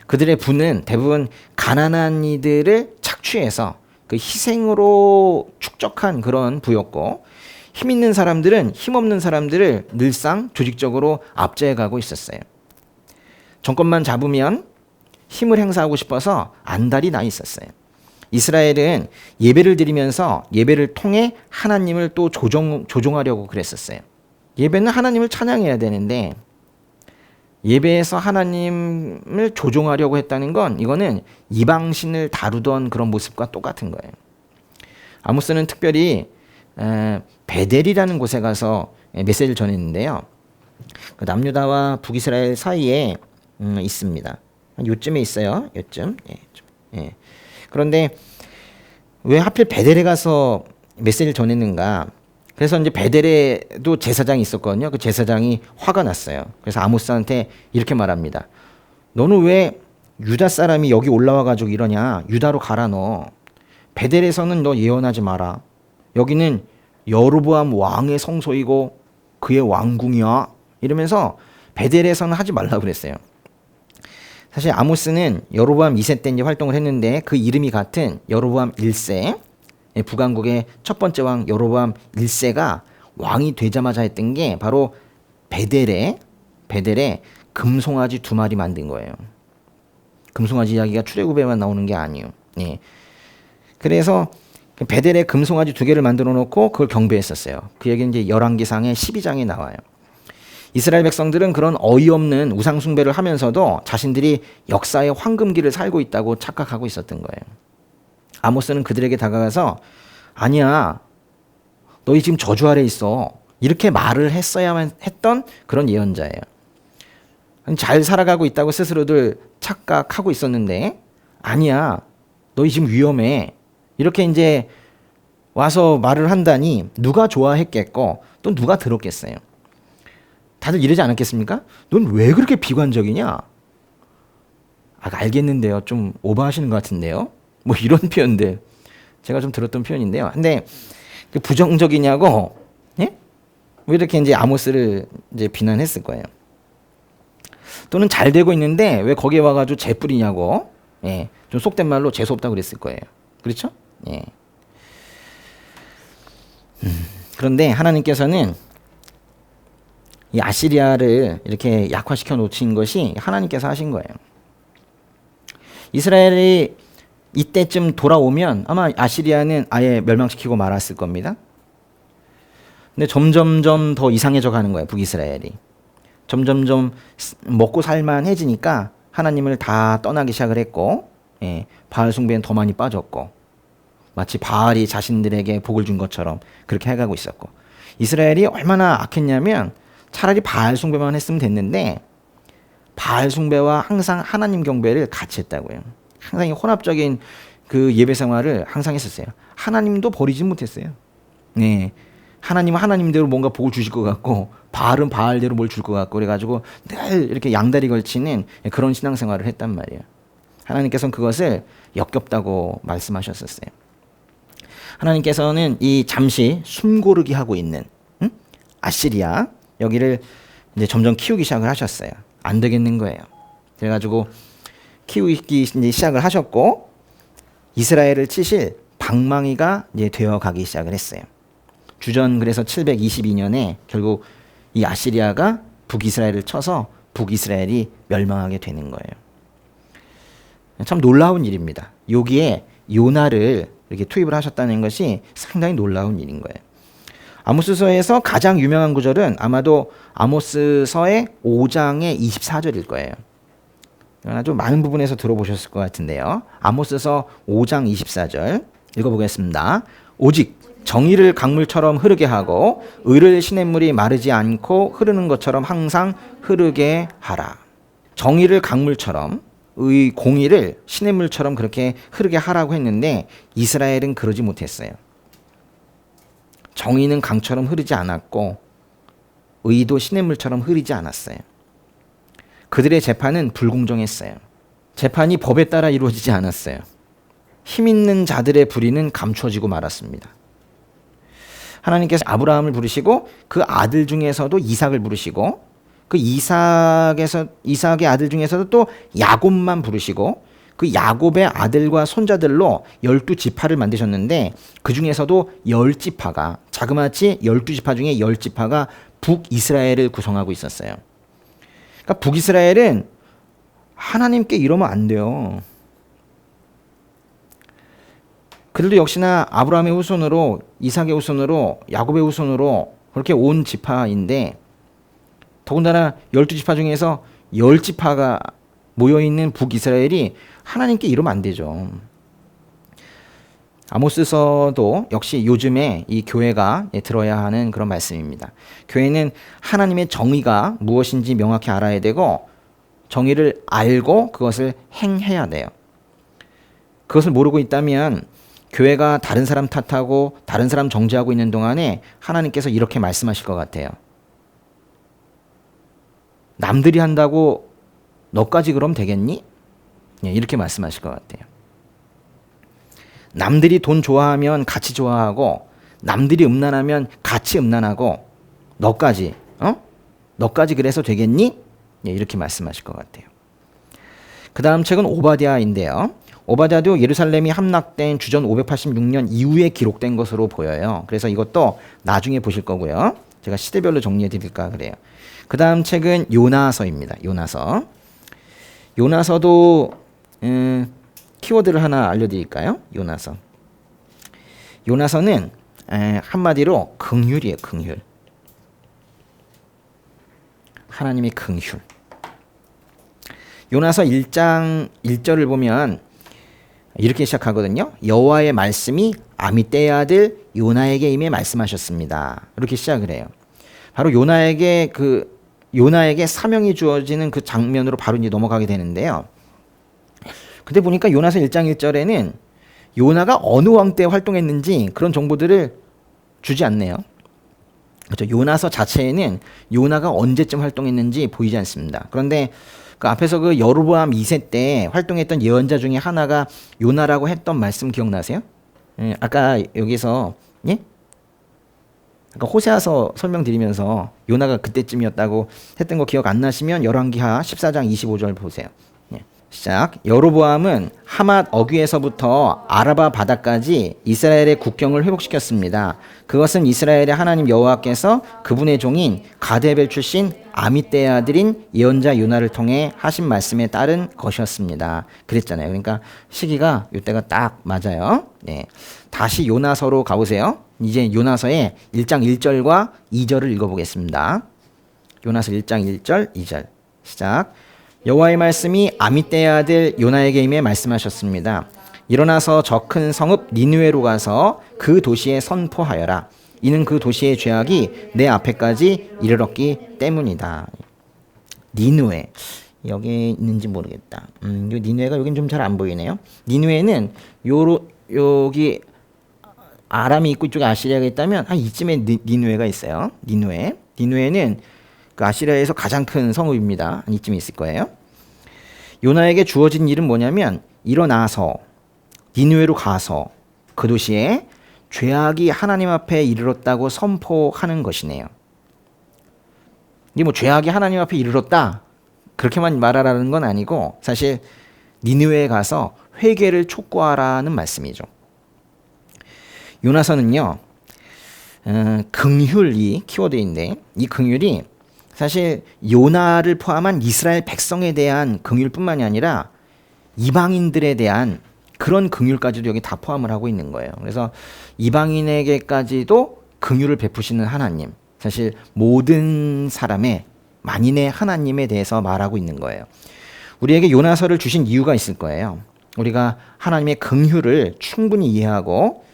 그들의 부는 대부분 가난한 이들을 착취해서 그 희생으로 축적한 그런 부였고, 힘 있는 사람들은 힘없는 사람들을 늘상 조직적으로 압제해 가고 있었어요. 정권만 잡으면 힘을 행사하고 싶어서 안달이 나 있었어요. 이스라엘은 예배를 드리면서 예배를 통해 하나님을 또 조종하려고 그랬었어요. 예배는 하나님을 찬양해야 되는데 예배에서 하나님을 조종하려고 했다는 건 이거는 이방신을 다루던 그런 모습과 똑같은 거예요. 아모스는 특별히 베델이라는 곳에 가서 메시지를 전했는데요. 그 남유다와 북이스라엘 사이에 있습니다. 요쯤에 있어요. 요쯤. 예. 그런데 왜 하필 베델에 가서 메시지를 전했는가? 그래서 이제 베델에도 제사장이 있었거든요. 그 제사장이 화가 났어요. 그래서 아모스한테 이렇게 말합니다. 너는 왜 유다 사람이 여기 올라와 가지고 이러냐? 유다로 가라 너. 베델에서는 너 예언하지 마라. 여기는 여로보암 왕의 성소이고 그의 왕궁이야. 이러면서 베델에서는 하지 말라고 그랬어요. 사실 아모스는 여로보암 2세 때 이제 활동을 했는데 그 이름이 같은 여로보암 1세, 북왕국의 첫 번째 왕 여로보암 1세가 왕이 되자마자 했던 게 바로 베델에 금송아지 2마리 만든 거예요. 금송아지 이야기가 출애굽에만 나오는 게 아니에요. 예. 그래서 베델에 금송아지 2개를 만들어 놓고 그걸 경배했었어요. 그 얘기는 이제 열왕기상의 12장에 나와요. 이스라엘 백성들은 그런 어이없는 우상 숭배를 하면서도 자신들이 역사의 황금기를 살고 있다고 착각하고 있었던 거예요. 아모스는 그들에게 다가가서 아니야, 너희 지금 저주 아래 있어. 이렇게 말을 했어야만 했던 그런 예언자예요. 잘 살아가고 있다고 스스로들 착각하고 있었는데 아니야, 너희 지금 위험해. 이렇게 이제 와서 말을 한다니 누가 좋아했겠고 또 누가 들었겠어요. 다들 이러지 않았겠습니까? 넌 왜 그렇게 비관적이냐? 알겠는데요. 좀 오버하시는 것 같은데요. 뭐 이런 표현들 제가 좀 들었던 표현인데요. 근데 부정적이냐고, 예? 왜 이렇게 이제 아모스를 이제 비난했을 거예요. 또는 잘 되고 있는데 왜 거기에 와가지고 재 뿌리냐고, 예, 좀 속된 말로 재수 없다고 그랬을 거예요. 그렇죠? 예. 그런데 하나님께서는 이 아시리아를 이렇게 약화시켜 놓친 것이 하나님께서 하신 거예요. 이스라엘이 이때쯤 돌아오면 아마 아시리아는 아예 멸망시키고 말았을 겁니다. 근데 점점점 더 이상해져 가는 거예요. 북이스라엘이. 점점점 먹고 살만해지니까 하나님을 다 떠나기 시작을 했고, 예, 바알 숭배는 더 많이 빠졌고, 마치 바알이 자신들에게 복을 준 것처럼 그렇게 해가고 있었고, 이스라엘이 얼마나 악했냐면 차라리 바알 숭배만 했으면 됐는데 바알 숭배와 항상 하나님 경배를 같이 했다고요. 항상 혼합적인 그 예배 생활을 항상 했었어요. 하나님도 버리지 못했어요. 네. 하나님은 하나님대로 뭔가 복을 주실 것 같고 바알은 바알대로 뭘 줄 것 같고 그래가지고 늘 이렇게 양다리 걸치는 그런 신앙생활을 했단 말이에요. 하나님께서는 그것을 역겹다고 말씀하셨었어요. 하나님께서는 이 잠시 숨고르기 하고 있는 아시리아 여기를 이제 점점 키우기 시작을 하셨어요. 안 되겠는 거예요. 그래가지고 키우기 이제 시작을 하셨고 이스라엘을 치실 방망이가 이제 되어 가기 시작을 했어요. 주전 그래서 722년에 결국 이 아시리아가 북이스라엘을 쳐서 북이스라엘이 멸망하게 되는 거예요. 참 놀라운 일입니다. 여기에 요나를 이렇게 투입을 하셨다는 것이 상당히 놀라운 일인 거예요. 아모스서에서 가장 유명한 구절은 아마도 아모스서의 5장의 24절일 거예요. 아주 많은 부분에서 들어보셨을 것 같은데요. 아모스서 5장 24절 읽어보겠습니다. 오직 정의를 강물처럼 흐르게 하고 의를 시냇물이 마르지 않고 흐르는 것처럼 항상 흐르게 하라. 정의를 강물처럼 공의를 시냇물처럼 그렇게 흐르게 하라고 했는데 이스라엘은 그러지 못했어요. 정의는 강처럼 흐르지 않았고 의도 시냇물처럼 흐르지 않았어요. 그들의 재판은 불공정했어요. 재판이 법에 따라 이루어지지 않았어요. 힘 있는 자들의 불의는 감춰지고 말았습니다. 하나님께서 아브라함을 부르시고 그 아들 중에서도 이삭을 부르시고 그 이삭의 아들 중에서도 또 야곱만 부르시고 그 야곱의 아들과 손자들로 12지파를 만드셨는데 그 중에서도 10지파가 자그마치 12지파 중에 10지파가 북이스라엘을 구성하고 있었어요. 그러니까 북이스라엘은 하나님께 이러면 안 돼요. 그들도 역시나 아브라함의 후손으로 이삭의 후손으로 야곱의 후손으로 그렇게 온 지파인데 더군다나 12지파 중에서 10지파가 모여있는 북이스라엘이 하나님께 이러면 안 되죠. 아모스서도 역시 요즘에 이 교회가 들어야 하는 그런 말씀입니다. 교회는 하나님의 정의가 무엇인지 명확히 알아야 되고 정의를 알고 그것을 행해야 돼요. 그것을 모르고 있다면 교회가 다른 사람 탓하고 다른 사람 정죄하고 있는 동안에 하나님께서 이렇게 말씀하실 것 같아요. 남들이 한다고 너까지 그럼 되겠니? 이렇게 말씀하실 것 같아요. 남들이 돈 좋아하면 같이 좋아하고 남들이 음란하면 같이 음란하고 너까지 그래서 되겠니? 이렇게 말씀하실 것 같아요. 그 다음 책은 오바댜인데요. 오바댜도 예루살렘이 함락된 주전 586년 이후에 기록된 것으로 보여요. 그래서 이것도 나중에 보실 거고요. 제가 시대별로 정리해 드릴까 그래요. 그 다음 책은 요나서입니다. 요나서도 키워드를 하나 알려드릴까요? 요나서는 한마디로 긍휼이에요. 긍휼. 하나님의 긍휼. 요나서 1장 1절을 보면 이렇게 시작하거든요. 여호와의 말씀이 아미떼의 아들 요나에게 임해 말씀하셨습니다. 이렇게 시작을 해요. 바로 요나에게 사명이 주어지는 그 장면으로 바로 이제 넘어가게 되는데요. 근데 보니까 요나서 1장 1절에는 요나가 어느 왕 때 활동했는지 그런 정보들을 주지 않네요. 그렇죠. 요나서 자체에는 요나가 언제쯤 활동했는지 보이지 않습니다. 그런데 그 앞에서 그 여로보암 2세 때 활동했던 예언자 중에 하나가 요나라고 했던 말씀 기억나세요? 아까 여기서 아까 호세아서 설명드리면서 요나가 그때쯤이었다고 했던 거 기억 안 나시면 열왕기하 14장 25절 보세요. 시작. 여로보암은 하맛 어귀에서부터 아라바 바다까지 이스라엘의 국경을 회복시켰습니다. 그것은 이스라엘의 하나님 여호와께서 그분의 종인 가데벨 출신 아미떼의 아들인 예언자 요나를 통해 하신 말씀에 따른 것이었습니다. 그랬잖아요. 그러니까 시기가 이때가 딱 맞아요. 다시 요나서로 가보세요. 이제 요나서의 1장 1절과 2절을 읽어보겠습니다. 요나서 1장 1절 2절 시작. 여호와의 말씀이 아미떼의 아들 요나에게 임해 말씀하셨습니다. 일어나서 저 큰 성읍 니느웨로 가서 그 도시에 선포하여라. 이는 그 도시의 죄악이 내 앞에까지 이르렀기 때문이다. 니느웨 여기 있는지 모르겠다. 니느웨가 여긴 좀 잘 안 보이네요. 니느웨는 여기 아람이 있고 이쪽에 아시리아가 있다면 이쯤에 니느웨가 있어요. 니느웨는 그 아시리아에서 가장 큰 성읍입니다. 이쯤에 있을 거예요. 요나에게 주어진 일은 뭐냐면 일어나서 니느웨로 가서 그 도시에 죄악이 하나님 앞에 이르렀다고 선포하는 것이네요. 이게 뭐 죄악이 하나님 앞에 이르렀다 그렇게만 말하라는 건 아니고 사실 니느웨에 가서 회개를 촉구하라는 말씀이죠. 요나서는요 긍휼이 키워드인데 이 긍휼이 사실 요나를 포함한 이스라엘 백성에 대한 긍휼뿐만이 아니라 이방인들에 대한 그런 긍휼까지도 여기 다 포함을 하고 있는 거예요. 그래서 이방인에게까지도 긍휼을 베푸시는 하나님, 사실 모든 사람의 만인의 하나님에 대해서 말하고 있는 거예요. 우리에게 요나서를 주신 이유가 있을 거예요. 우리가 하나님의 긍휼을 충분히 이해하고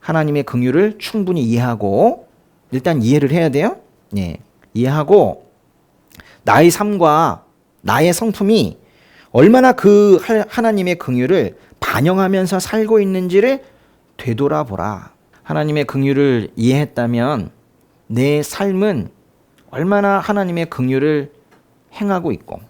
하나님의 긍휼을 충분히 이해하고 일단 이해를 해야 돼요. 예, 이해하고 나의 삶과 나의 성품이 얼마나 그 하나님의 긍휼을 반영하면서 살고 있는지를 되돌아보라. 하나님의 긍휼을 이해했다면 내 삶은 얼마나 하나님의 긍휼을 행하고 있고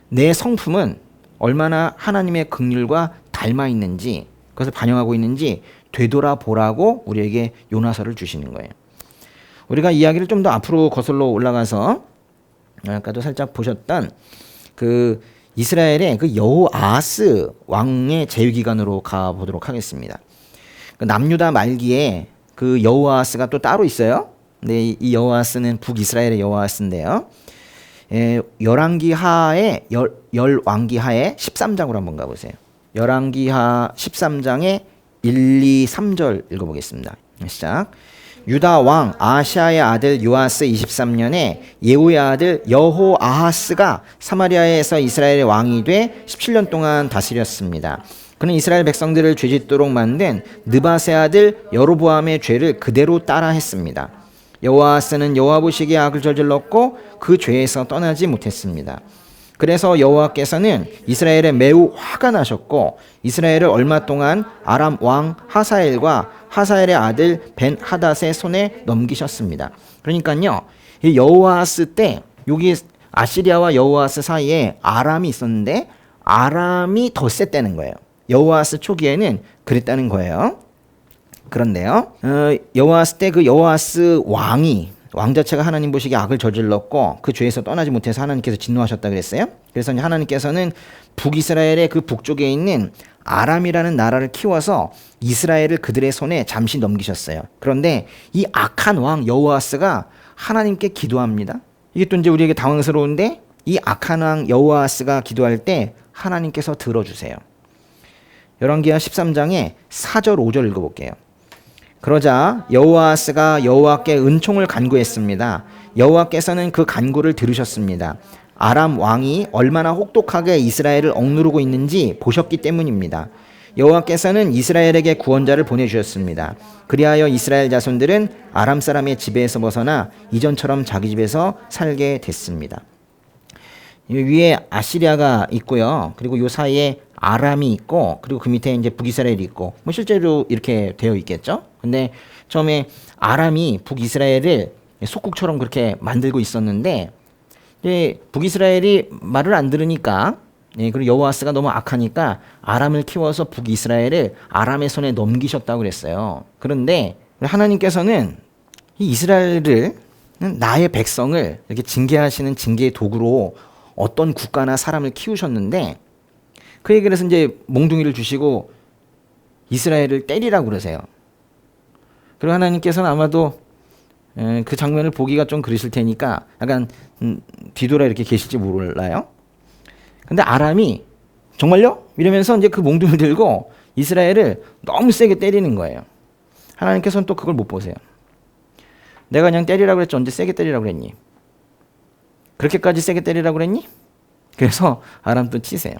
내 성품은 얼마나 하나님의 긍휼과 닮아 있는지 그것을 반영하고 있는지 되돌아보라고 우리에게 요나서를 주시는 거예요. 우리가 이야기를 좀 더 앞으로 거슬러 올라가서 아까도 살짝 보셨던 그 이스라엘의 그 여호아하스 왕의 재위 기간으로 가 보도록 하겠습니다. 그 남유다 말기에 그 여호아하스가 또 따로 있어요. 근데 이 여호아하스는 북이스라엘의 여호아하스인데요. 열왕기하의 열왕기하의 13장으로 한번 가보세요. 열왕기하 13장의 1, 2, 3절 읽어보겠습니다. 시작. 유다 왕 아하시아의 아들 요아스 23년에 예후의 아들 여호아하스가 사마리아에서 이스라엘의 왕이 돼 17년 동안 다스렸습니다. 그는 이스라엘 백성들을 죄짓도록 만든 느바세 아들 여로보암의 죄를 그대로 따라했습니다. 여호아하스는 여호와 보시기에 악을 저질렀고 그 죄에서 떠나지 못했습니다. 그래서 여호와께서는 이스라엘에 매우 화가 나셨고 이스라엘을 얼마 동안 아람 왕 하사엘과 하사엘의 아들 벤 하닷의 손에 넘기셨습니다. 그러니까요, 이 여호아하스 때 여기 아시리아와 여호아하스 사이에 아람이 있었는데 아람이 더 셌다는 거예요. 여호아하스 초기에는 그랬다는 거예요. 그런데요, 여호아하스 때 그 여호아하스 왕 자체가 하나님 보시기에 악을 저질렀고 그 죄에서 떠나지 못해서 하나님께서 진노하셨다 그랬어요. 그래서 하나님께서는 북이스라엘의 그 북쪽에 있는 아람이라는 나라를 키워서 이스라엘을 그들의 손에 잠시 넘기셨어요. 그런데 이 악한 왕 여호아스가 하나님께 기도합니다. 이게 또 이제 우리에게 당황스러운데 이 악한 왕 여호아스가 기도할 때 하나님께서 들어주세요. 열왕기하 13장의 4절 5절 읽어볼게요. 그러자 여호아스가 여호와께 은총을 간구했습니다. 여호와께서는 그 간구를 들으셨습니다. 아람 왕이 얼마나 혹독하게 이스라엘을 억누르고 있는지 보셨기 때문입니다. 여호와께서는 이스라엘에게 구원자를 보내주셨습니다. 그리하여 이스라엘 자손들은 아람 사람의 지배에서 벗어나 이전처럼 자기 집에서 살게 됐습니다. 위에 아시리아가 있고요. 그리고 요 사이에 아람이 있고 그리고 그 밑에 이제 북이스라엘이 있고 뭐 실제로 이렇게 되어 있겠죠. 근데 처음에 아람이 북이스라엘을 속국처럼 그렇게 만들고 있었는데 북이스라엘이 말을 안 들으니까 그리고 여호아스가 너무 악하니까 아람을 키워서 북이스라엘을 아람의 손에 넘기셨다고 그랬어요. 그런데 하나님께서는 이 이스라엘을 나의 백성을 이렇게 징계하시는 징계의 도구로 어떤 국가나 사람을 키우셨는데 그에게 그래서 이제 몽둥이를 주시고 이스라엘을 때리라고 그러세요. 그리고 하나님께서는 아마도 그 장면을 보기가 좀 그러실 테니까 약간 뒤돌아 이렇게 계실지 몰라요. 근데 아람이 정말요? 이러면서 이제 그 몽둥이를 들고 이스라엘을 너무 세게 때리는 거예요. 하나님께서는 또 그걸 못 보세요. 내가 그냥 때리라고 그랬지 언제 세게 때리라고 그랬니? 그렇게까지 세게 때리라고 그랬니? 그래서 아람 또 치세요.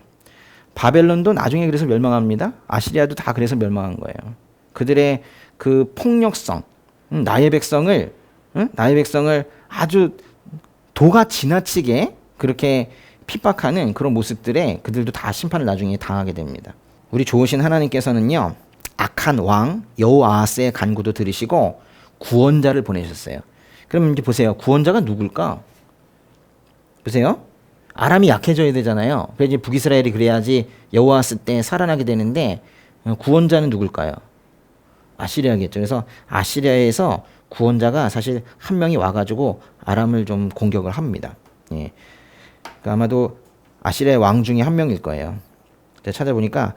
바벨론도 나중에 그래서 멸망합니다. 아시리아도 다 그래서 멸망한 거예요. 그들의 그 폭력성, 나의 백성을 아주 도가 지나치게 그렇게 핍박하는 그런 모습들에 그들도 다 심판을 나중에 당하게 됩니다. 우리 좋으신 하나님께서는요, 악한 왕 여호아하스의 간구도 들으시고 구원자를 보내셨어요. 그럼 이제 보세요. 구원자가 누굴까? 보세요. 아람이 약해져야 되잖아요. 그래서 이제 북이스라엘이 그래야지 여호아스 때 살아나게 되는데 구원자는 누굴까요? 아시리아겠죠. 그래서 아시리아에서 구원자가 사실 한 명이 와가지고 아람을 좀 공격을 합니다. 예. 그러니까 아마도 아시리아의 왕 중에 한 명일 거예요. 제가 찾아보니까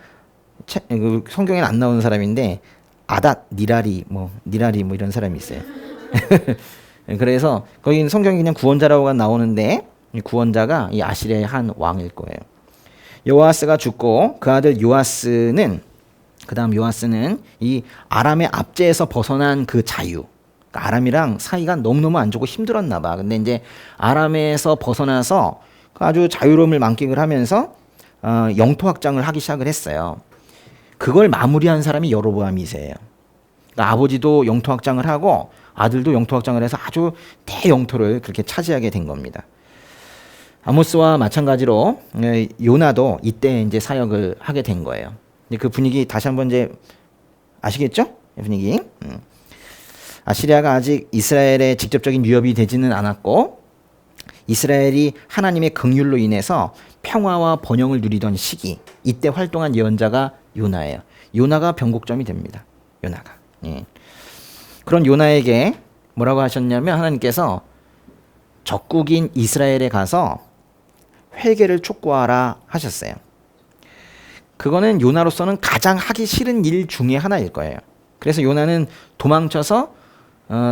성경에는 안 나오는 사람인데 아닷 니라리 뭐 이런 사람이 있어요. 그래서 거기 성경에 그냥 구원자라고가 나오는데 이 구원자가 이 아시리아의 한 왕일 거예요. 여호아스가 죽고 그 아들 요아스는 그 다음 요아스는 이 아람의 압제에서 벗어난 그 자유. 그러니까 아람이랑 사이가 너무너무 안 좋고 힘들었나 봐. 근데 이제 아람에서 벗어나서 아주 자유로움을 만끽을 하면서 영토 확장을 하기 시작을 했어요. 그걸 마무리한 사람이 여로보암 2세예요. 그러니까 아버지도 영토 확장을 하고 아들도 영토 확장을 해서 아주 대영토를 그렇게 차지하게 된 겁니다. 아모스와 마찬가지로 요나도 이때 이제 사역을 하게 된 거예요. 그 분위기 다시 한번 이제 아시겠죠? 분위기. 아시리아가 아직 이스라엘의 직접적인 위협이 되지는 않았고 이스라엘이 하나님의 긍휼로 인해서 평화와 번영을 누리던 시기, 이때 활동한 예언자가 요나예요. 요나가 변곡점이 됩니다. 요나가. 예. 그런 요나에게 뭐라고 하셨냐면 하나님께서 적국인 이스라엘에 가서 회개를 촉구하라 하셨어요. 그거는 요나로서는 가장 하기 싫은 일 중에 하나일 거예요. 그래서 요나는 도망쳐서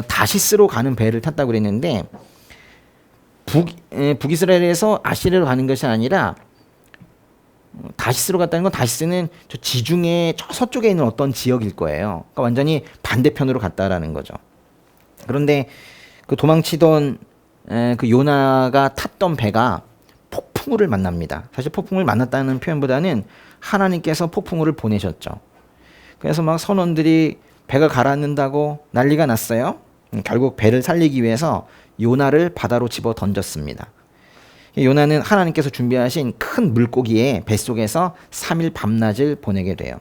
다시스로 가는 배를 탔다고 그랬는데 북이스라엘에서 아시리아로 가는 것이 아니라 다시스로 갔다는 건 다시스는 저 지중해 저 서쪽에 있는 어떤 지역일 거예요. 그러니까 완전히 반대편으로 갔다라는 거죠. 그런데 그 도망치던 그 요나가 탔던 배가 폭풍우를 만납니다. 사실 폭풍우를 만났다는 표현보다는 하나님께서 폭풍우를 보내셨죠. 그래서 막 선원들이 배가 가라앉는다고 난리가 났어요. 결국 배를 살리기 위해서 요나를 바다로 집어 던졌습니다. 요나는 하나님께서 준비하신 큰 물고기의 뱃속에서 3일 밤낮을 보내게 돼요.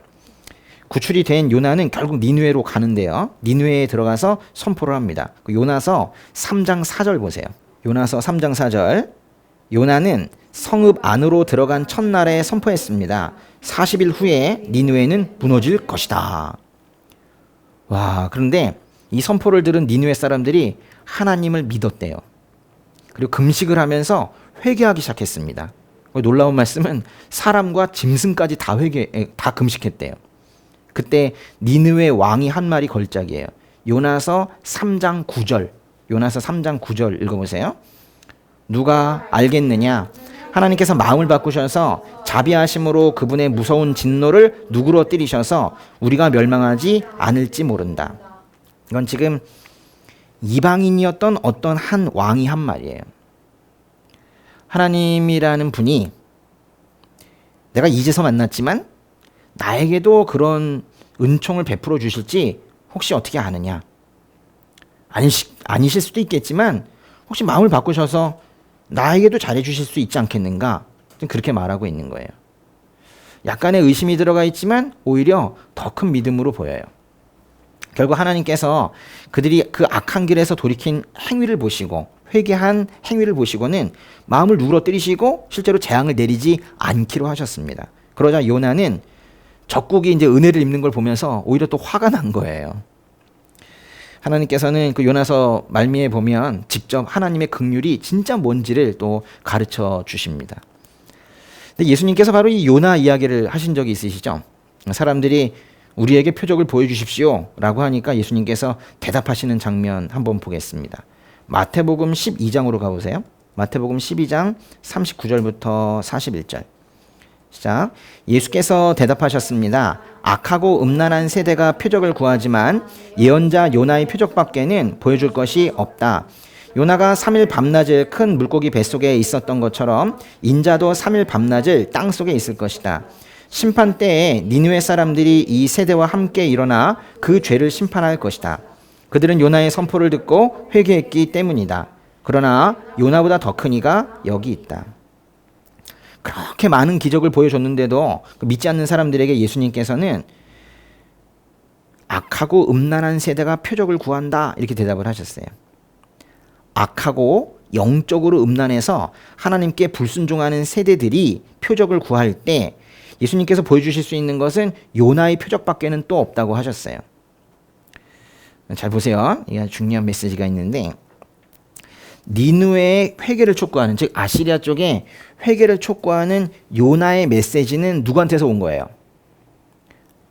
구출이 된 요나는 결국 니느웨로 가는데요. 니느웨에 들어가서 선포를 합니다. 요나서 3장 4절 보세요. 요나서 3장 4절. 요나는 성읍 안으로 들어간 첫날에 선포했습니다. 40일 후에 니느웨는 무너질 것이다. 와, 그런데 이 선포를 들은 니느웨 사람들이 하나님을 믿었대요. 그리고 금식을 하면서 회개하기 시작했습니다. 놀라운 말씀은 사람과 짐승까지 다 금식했대요. 그때 니느웨 왕이 한 말이 걸작이에요. 요나서 3장 9절. 요나서 3장 9절 읽어보세요. 누가 알겠느냐? 하나님께서 마음을 바꾸셔서 자비하심으로 그분의 무서운 진노를 누그러뜨리셔서 우리가 멸망하지 않을지 모른다. 이건 지금 이방인이었던 어떤 한 왕이 한 말이에요. 하나님이라는 분이 내가 이제서 만났지만 나에게도 그런 은총을 베풀어 주실지 혹시 어떻게 아느냐? 아니실 수도 있겠지만 혹시 마음을 바꾸셔서 나에게도 잘해 주실 수 있지 않겠는가? 그렇게 말하고 있는 거예요. 약간의 의심이 들어가 있지만 오히려 더 큰 믿음으로 보여요. 결국 하나님께서 그들이 그 악한 길에서 돌이킨 행위를 보시고 회개한 행위를 보시고는 마음을 누그러뜨리시고 실제로 재앙을 내리지 않기로 하셨습니다. 그러자 요나는 적국이 이제 은혜를 입는 걸 보면서 오히려 또 화가 난 거예요. 하나님께서는 그 요나서 말미에 보면 직접 하나님의 긍휼이 진짜 뭔지를 또 가르쳐 주십니다. 근데 예수님께서 바로 이 요나 이야기를 하신 적이 있으시죠? 사람들이 우리에게 표적을 보여주십시오 라고 하니까 예수님께서 대답하시는 장면 한번 보겠습니다. 마태복음 12장으로 가보세요. 마태복음 12장 39절부터 41절. 시작. 예수께서 대답하셨습니다. 악하고 음란한 세대가 표적을 구하지만 예언자 요나의 표적밖에는 보여줄 것이 없다. 요나가 3일 밤낮을 큰 물고기 뱃속에 있었던 것처럼 인자도 3일 밤낮을 땅속에 있을 것이다. 심판 때에 니느웨 사람들이 이 세대와 함께 일어나 그 죄를 심판할 것이다. 그들은 요나의 선포를 듣고 회개했기 때문이다. 그러나 요나보다 더 큰 이가 여기 있다. 그렇게 많은 기적을 보여줬는데도 믿지 않는 사람들에게 예수님께서는 악하고 음란한 세대가 표적을 구한다 이렇게 대답을 하셨어요. 악하고 영적으로 음란해서 하나님께 불순종하는 세대들이 표적을 구할 때 예수님께서 보여주실 수 있는 것은 요나의 표적밖에는 또 없다고 하셨어요. 잘 보세요. 이게 중요한 메시지가 있는데 니느웨의 회개를 촉구하는, 즉 아시리아 쪽에 회개를 촉구하는 요나의 메시지는 누구한테서 온 거예요?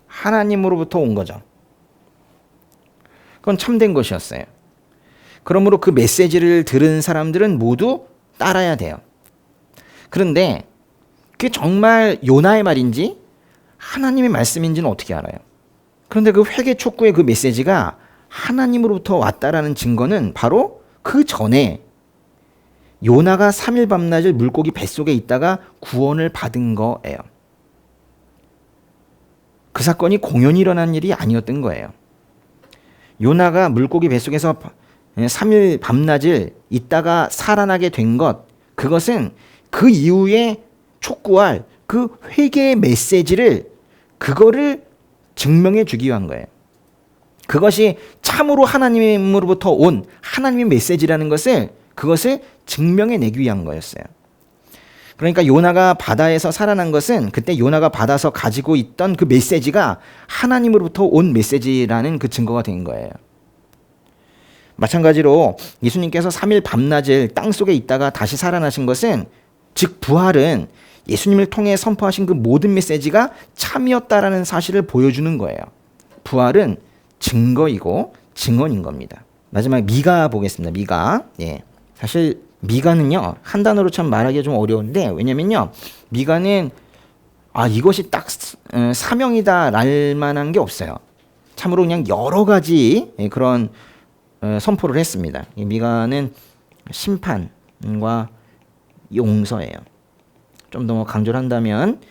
하나님으로부터 온 거죠. 그건 참된 것이었어요. 그러므로 그 메시지를 들은 사람들은 모두 따라야 돼요. 그런데 그게 정말 요나의 말인지 하나님의 말씀인지는 어떻게 알아요? 그런데 그 회개 촉구의 그 메시지가 하나님으로부터 왔다라는 증거는 바로 그 전에 요나가 3일 밤낮을 물고기 뱃속에 있다가 구원을 받은 거예요. 그 사건이 공연히 일어난 일이 아니었던 거예요. 요나가 물고기 뱃속에서 3일 밤낮을 있다가 살아나게 된 것, 그것은 그 이후에 촉구할 그 회개의 메시지를, 그거를 증명해 주기 위한 거예요. 그것이 참으로 하나님으로부터 온 하나님의 메시지라는 것을, 그것을 증명해 내기 위한 거였어요. 그러니까 요나가 바다에서 살아난 것은 그때 요나가 받아서 가지고 있던 그 메시지가 하나님으로부터 온 메시지라는 그 증거가 된 거예요. 마찬가지로 예수님께서 3일 밤낮을 땅속에 있다가 다시 살아나신 것은, 즉 부활은 예수님을 통해 선포하신 그 모든 메시지가 참이었다라는 사실을 보여주는 거예요. 부활은 증거이고 증언인 겁니다. 마지막 미가 보겠습니다. 미가. 예. 사실 미가는요, 한 단어로 참 말하기가 좀 어려운데, 왜냐면요, 미가는 이것이 딱 사명이다 랄 만한 게 없어요. 참으로 그냥 여러 가지 그런 선포를 했습니다. 미가는 심판과 용서예요. 좀 더 강조를 한다면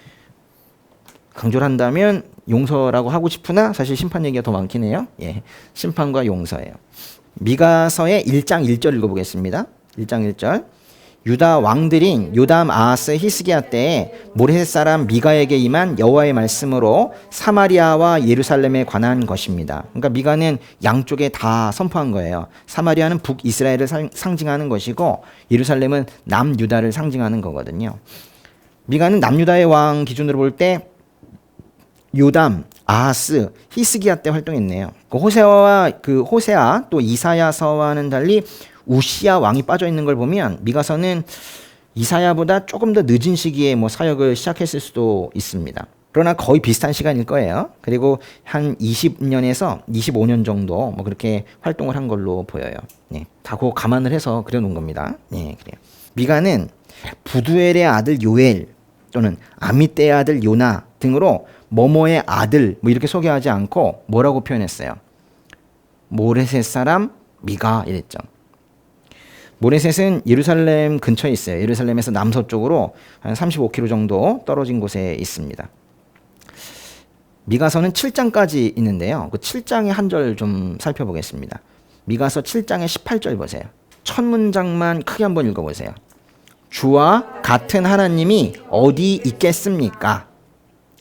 용서라고 하고 싶으나 사실 심판 얘기가 더 많긴 해요. 예, 심판과 용서예요. 미가서의 1장 1절 읽어보겠습니다. 1장 1절. 유다 왕들인 요담, 아하스, 히스기야 때에 모레셋 사람 미가에게 임한 여호와의 말씀으로 사마리아와 예루살렘에 관한 것입니다. 그러니까 미가는 양쪽에 다 선포한 거예요. 사마리아는 북이스라엘을 상징하는 것이고 예루살렘은 남유다를 상징하는 거거든요. 미가는 남유다의 왕 기준으로 볼 때 요담, 아하스, 히스기야 때 활동했네요. 호세아 또 이사야서와는 달리 우시야 왕이 빠져 있는 걸 보면 미가서는 이사야보다 조금 더 늦은 시기에 사역을 시작했을 수도 있습니다. 그러나 거의 비슷한 시간일 거예요. 그리고 한 20년에서 25년 정도 그렇게 활동을 한 걸로 보여요. 네, 다 그거 감안을 해서 그려놓은 겁니다. 네, 그래요. 미가는 부두엘의 아들 요엘 또는 아미떼의 아들 요나 등으로 뭐뭐의 아들 이렇게 소개하지 않고 뭐라고 표현했어요? 모레셋 사람 미가 이랬죠. 모레셋은 예루살렘 근처에 있어요. 예루살렘에서 남서쪽으로 한 35km 정도 떨어진 곳에 있습니다. 미가서는 7장까지 있는데요. 그 7장의 한 절 좀 살펴보겠습니다. 미가서 7장의 18절 보세요. 첫 문장만 크게 한번 읽어보세요. 주와 같은 하나님이 어디 있겠습니까?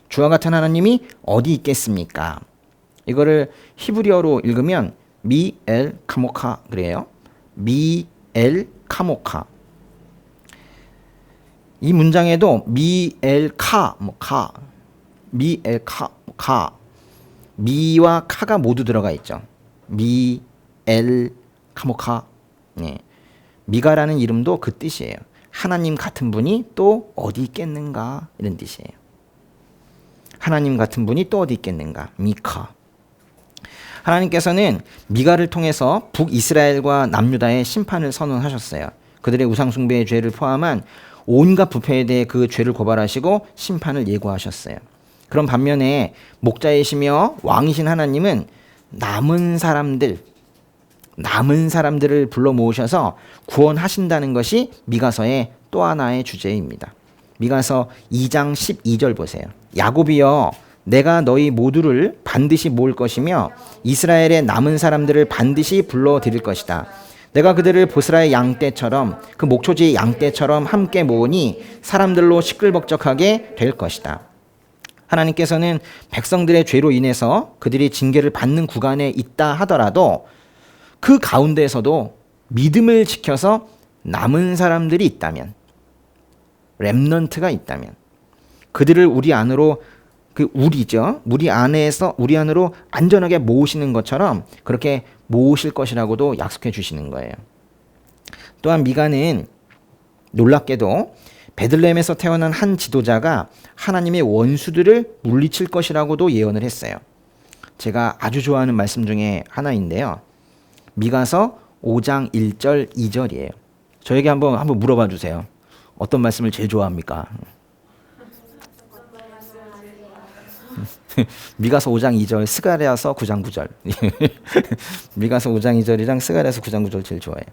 주와 같은 하나님이 어디 있겠습니까? 이거를 히브리어로 읽으면 미엘 카모카 그래요. 미엘 카모카. 이 문장에도 미엘 카, 미엘 카, 미와 카가 모두 들어가 있죠. 미엘 카모카. 네. 미가라는 이름도 그 뜻이에요. 하나님 같은 분이 또 어디 있겠는가 이런 뜻이에요. 하나님 같은 분이 또 어디 있겠는가. 미카. 하나님께서는 미가를 통해서 북이스라엘과 남유다의 심판을 선언하셨어요. 그들의 우상숭배의 죄를 포함한 온갖 부패에 대해 그 죄를 고발하시고 심판을 예고하셨어요. 그런 반면에 목자이시며 왕이신 하나님은 남은 사람들을 불러 모으셔서 구원하신다는 것이 미가서의 또 하나의 주제입니다. 미가서 2장 12절 보세요. 야곱이여 내가 너희 모두를 반드시 모을 것이며 이스라엘의 남은 사람들을 반드시 불러들일 것이다. 내가 그들을 보스라의 양떼처럼 그 목초지의 양떼처럼 함께 모으니 사람들로 시끌벅적하게 될 것이다. 하나님께서는 백성들의 죄로 인해서 그들이 징계를 받는 구간에 있다 하더라도 그 가운데에서도 믿음을 지켜서 남은 사람들이 있다면, 렘넌트가 있다면 그들을 우리 안으로 우리 안으로 안전하게 모으시는 것처럼 그렇게 모으실 것이라고도 약속해 주시는 거예요. 또한 미가는 놀랍게도 베들레헴에서 태어난 한 지도자가 하나님의 원수들을 물리칠 것이라고도 예언을 했어요. 제가 아주 좋아하는 말씀 중에 하나인데요. 미가서 5장 1절 2절이에요. 저에게 한번 물어봐 주세요. 어떤 말씀을 제일 좋아합니까? 미가서 5장 2절, 스가랴서 9장 9절. 미가서 5장 2절이랑 스가랴서 9장 9절 제일 좋아해요.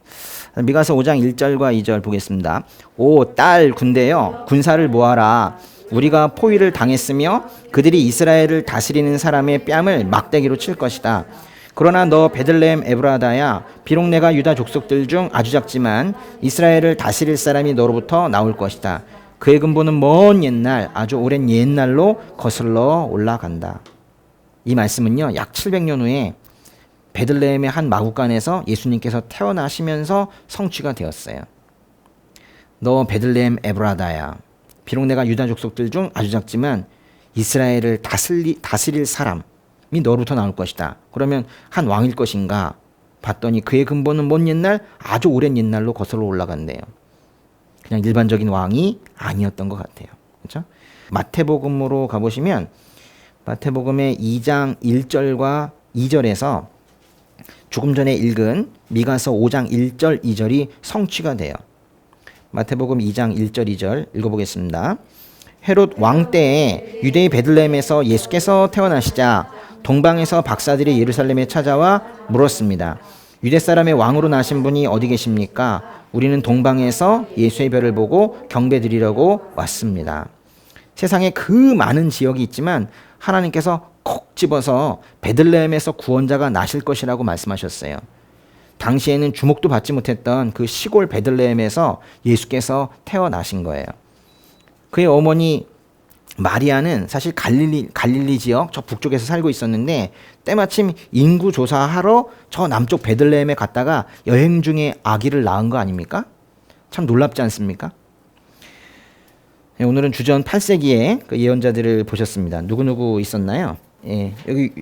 미가서 5장 1절과 2절 보겠습니다. 오 딸 군대여 군사를 모아라. 우리가 포위를 당했으며 그들이 이스라엘을 다스리는 사람의 뺨을 막대기로 칠 것이다. 그러나 너 베들레헴 에브라다야 비록 내가 유다 족속들 중 아주 작지만 이스라엘을 다스릴 사람이 너로부터 나올 것이다. 그의 근본은 먼 옛날 아주 오랜 옛날로 거슬러 올라간다. 이 말씀은요 약 700년 후에 베들레헴의 한 마구간에서 예수님께서 태어나시면서 성취가 되었어요. 너 베들레헴 에브라다야 비록 내가 유다 족속들 중 아주 작지만 이스라엘을 다스릴 사람이 너로부터 나올 것이다. 그러면 한 왕일 것인가 봤더니 그의 근본은 먼 옛날 아주 오랜 옛날로 거슬러 올라간대요. 그냥 일반적인 왕이 아니었던 것 같아요. 그렇죠? 마태복음으로 가보시면 마태복음의 2장 1절과 2절에서 조금 전에 읽은 미가서 5장 1절 2절이 성취가 돼요. 마태복음 2장 1절 2절 읽어보겠습니다. 헤롯 왕 때에 유대의 베들레헴에서 예수께서 태어나시자 동방에서 박사들이 예루살렘에 찾아와 물었습니다. 유대 사람의 왕으로 나신 분이 어디 계십니까? 우리는 동방에서 예수의 별을 보고 경배드리려고 왔습니다. 세상에 그 많은 지역이 있지만 하나님께서 콕 집어서 베들레헴에서 구원자가 나실 것이라고 말씀하셨어요. 당시에는 주목도 받지 못했던 그 시골 베들레헴에서 예수께서 태어나신 거예요. 그의 어머니 마리아는 사실 갈릴리 지역 저 북쪽에서 살고 있었는데 때마침 인구 조사하러 저 남쪽 베들레헴에 갔다가 여행 중에 아기를 낳은 거 아닙니까? 참 놀랍지 않습니까? 네, 오늘은 주전 8세기의 그 예언자들을 보셨습니다. 누구누구 있었나요? 예, 여기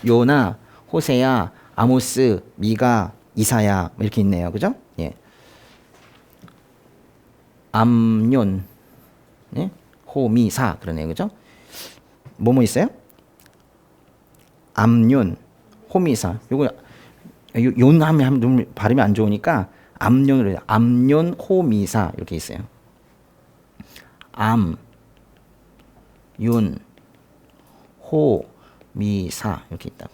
요나, 호세야, 아모스, 미가, 이사야 이렇게 있네요. 그죠? 예. 암뇽, 예? 호미사 그러네요. 그죠? 뭐뭐 있어요? 암뇽, 호미사. 요거 요나하면 발음이 안 좋으니까 암뇽으로 해요. 암뇽, 호미사 이렇게 있어요. 암, 윤, 호, 미사 이렇게 있다고.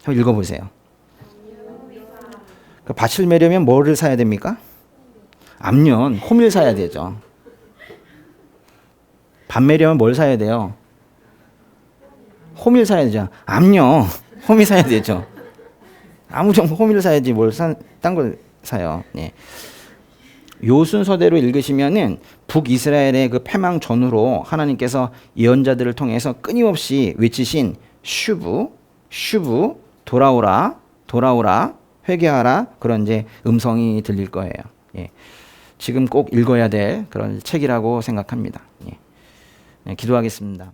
한번 읽어보세요. 그 밭을 매려면 뭐를 사야 됩니까? 암년, 호밀 사야 되죠. 밭 매려면 뭘 사야 돼요? 호밀 사야 되죠. 암년, 호밀 사야 되죠. 아무튼 호밀 사야지 뭘 딴 걸 사요. 네. 요 순서대로 읽으시면은 북이스라엘의 그 패망 전후로 하나님께서 예언자들을 통해서 끊임없이 외치신 슈브, 돌아오라, 회개하라 그런 이제 음성이 들릴 거예요. 예. 지금 꼭 읽어야 될 그런 책이라고 생각합니다. 예. 네, 기도하겠습니다.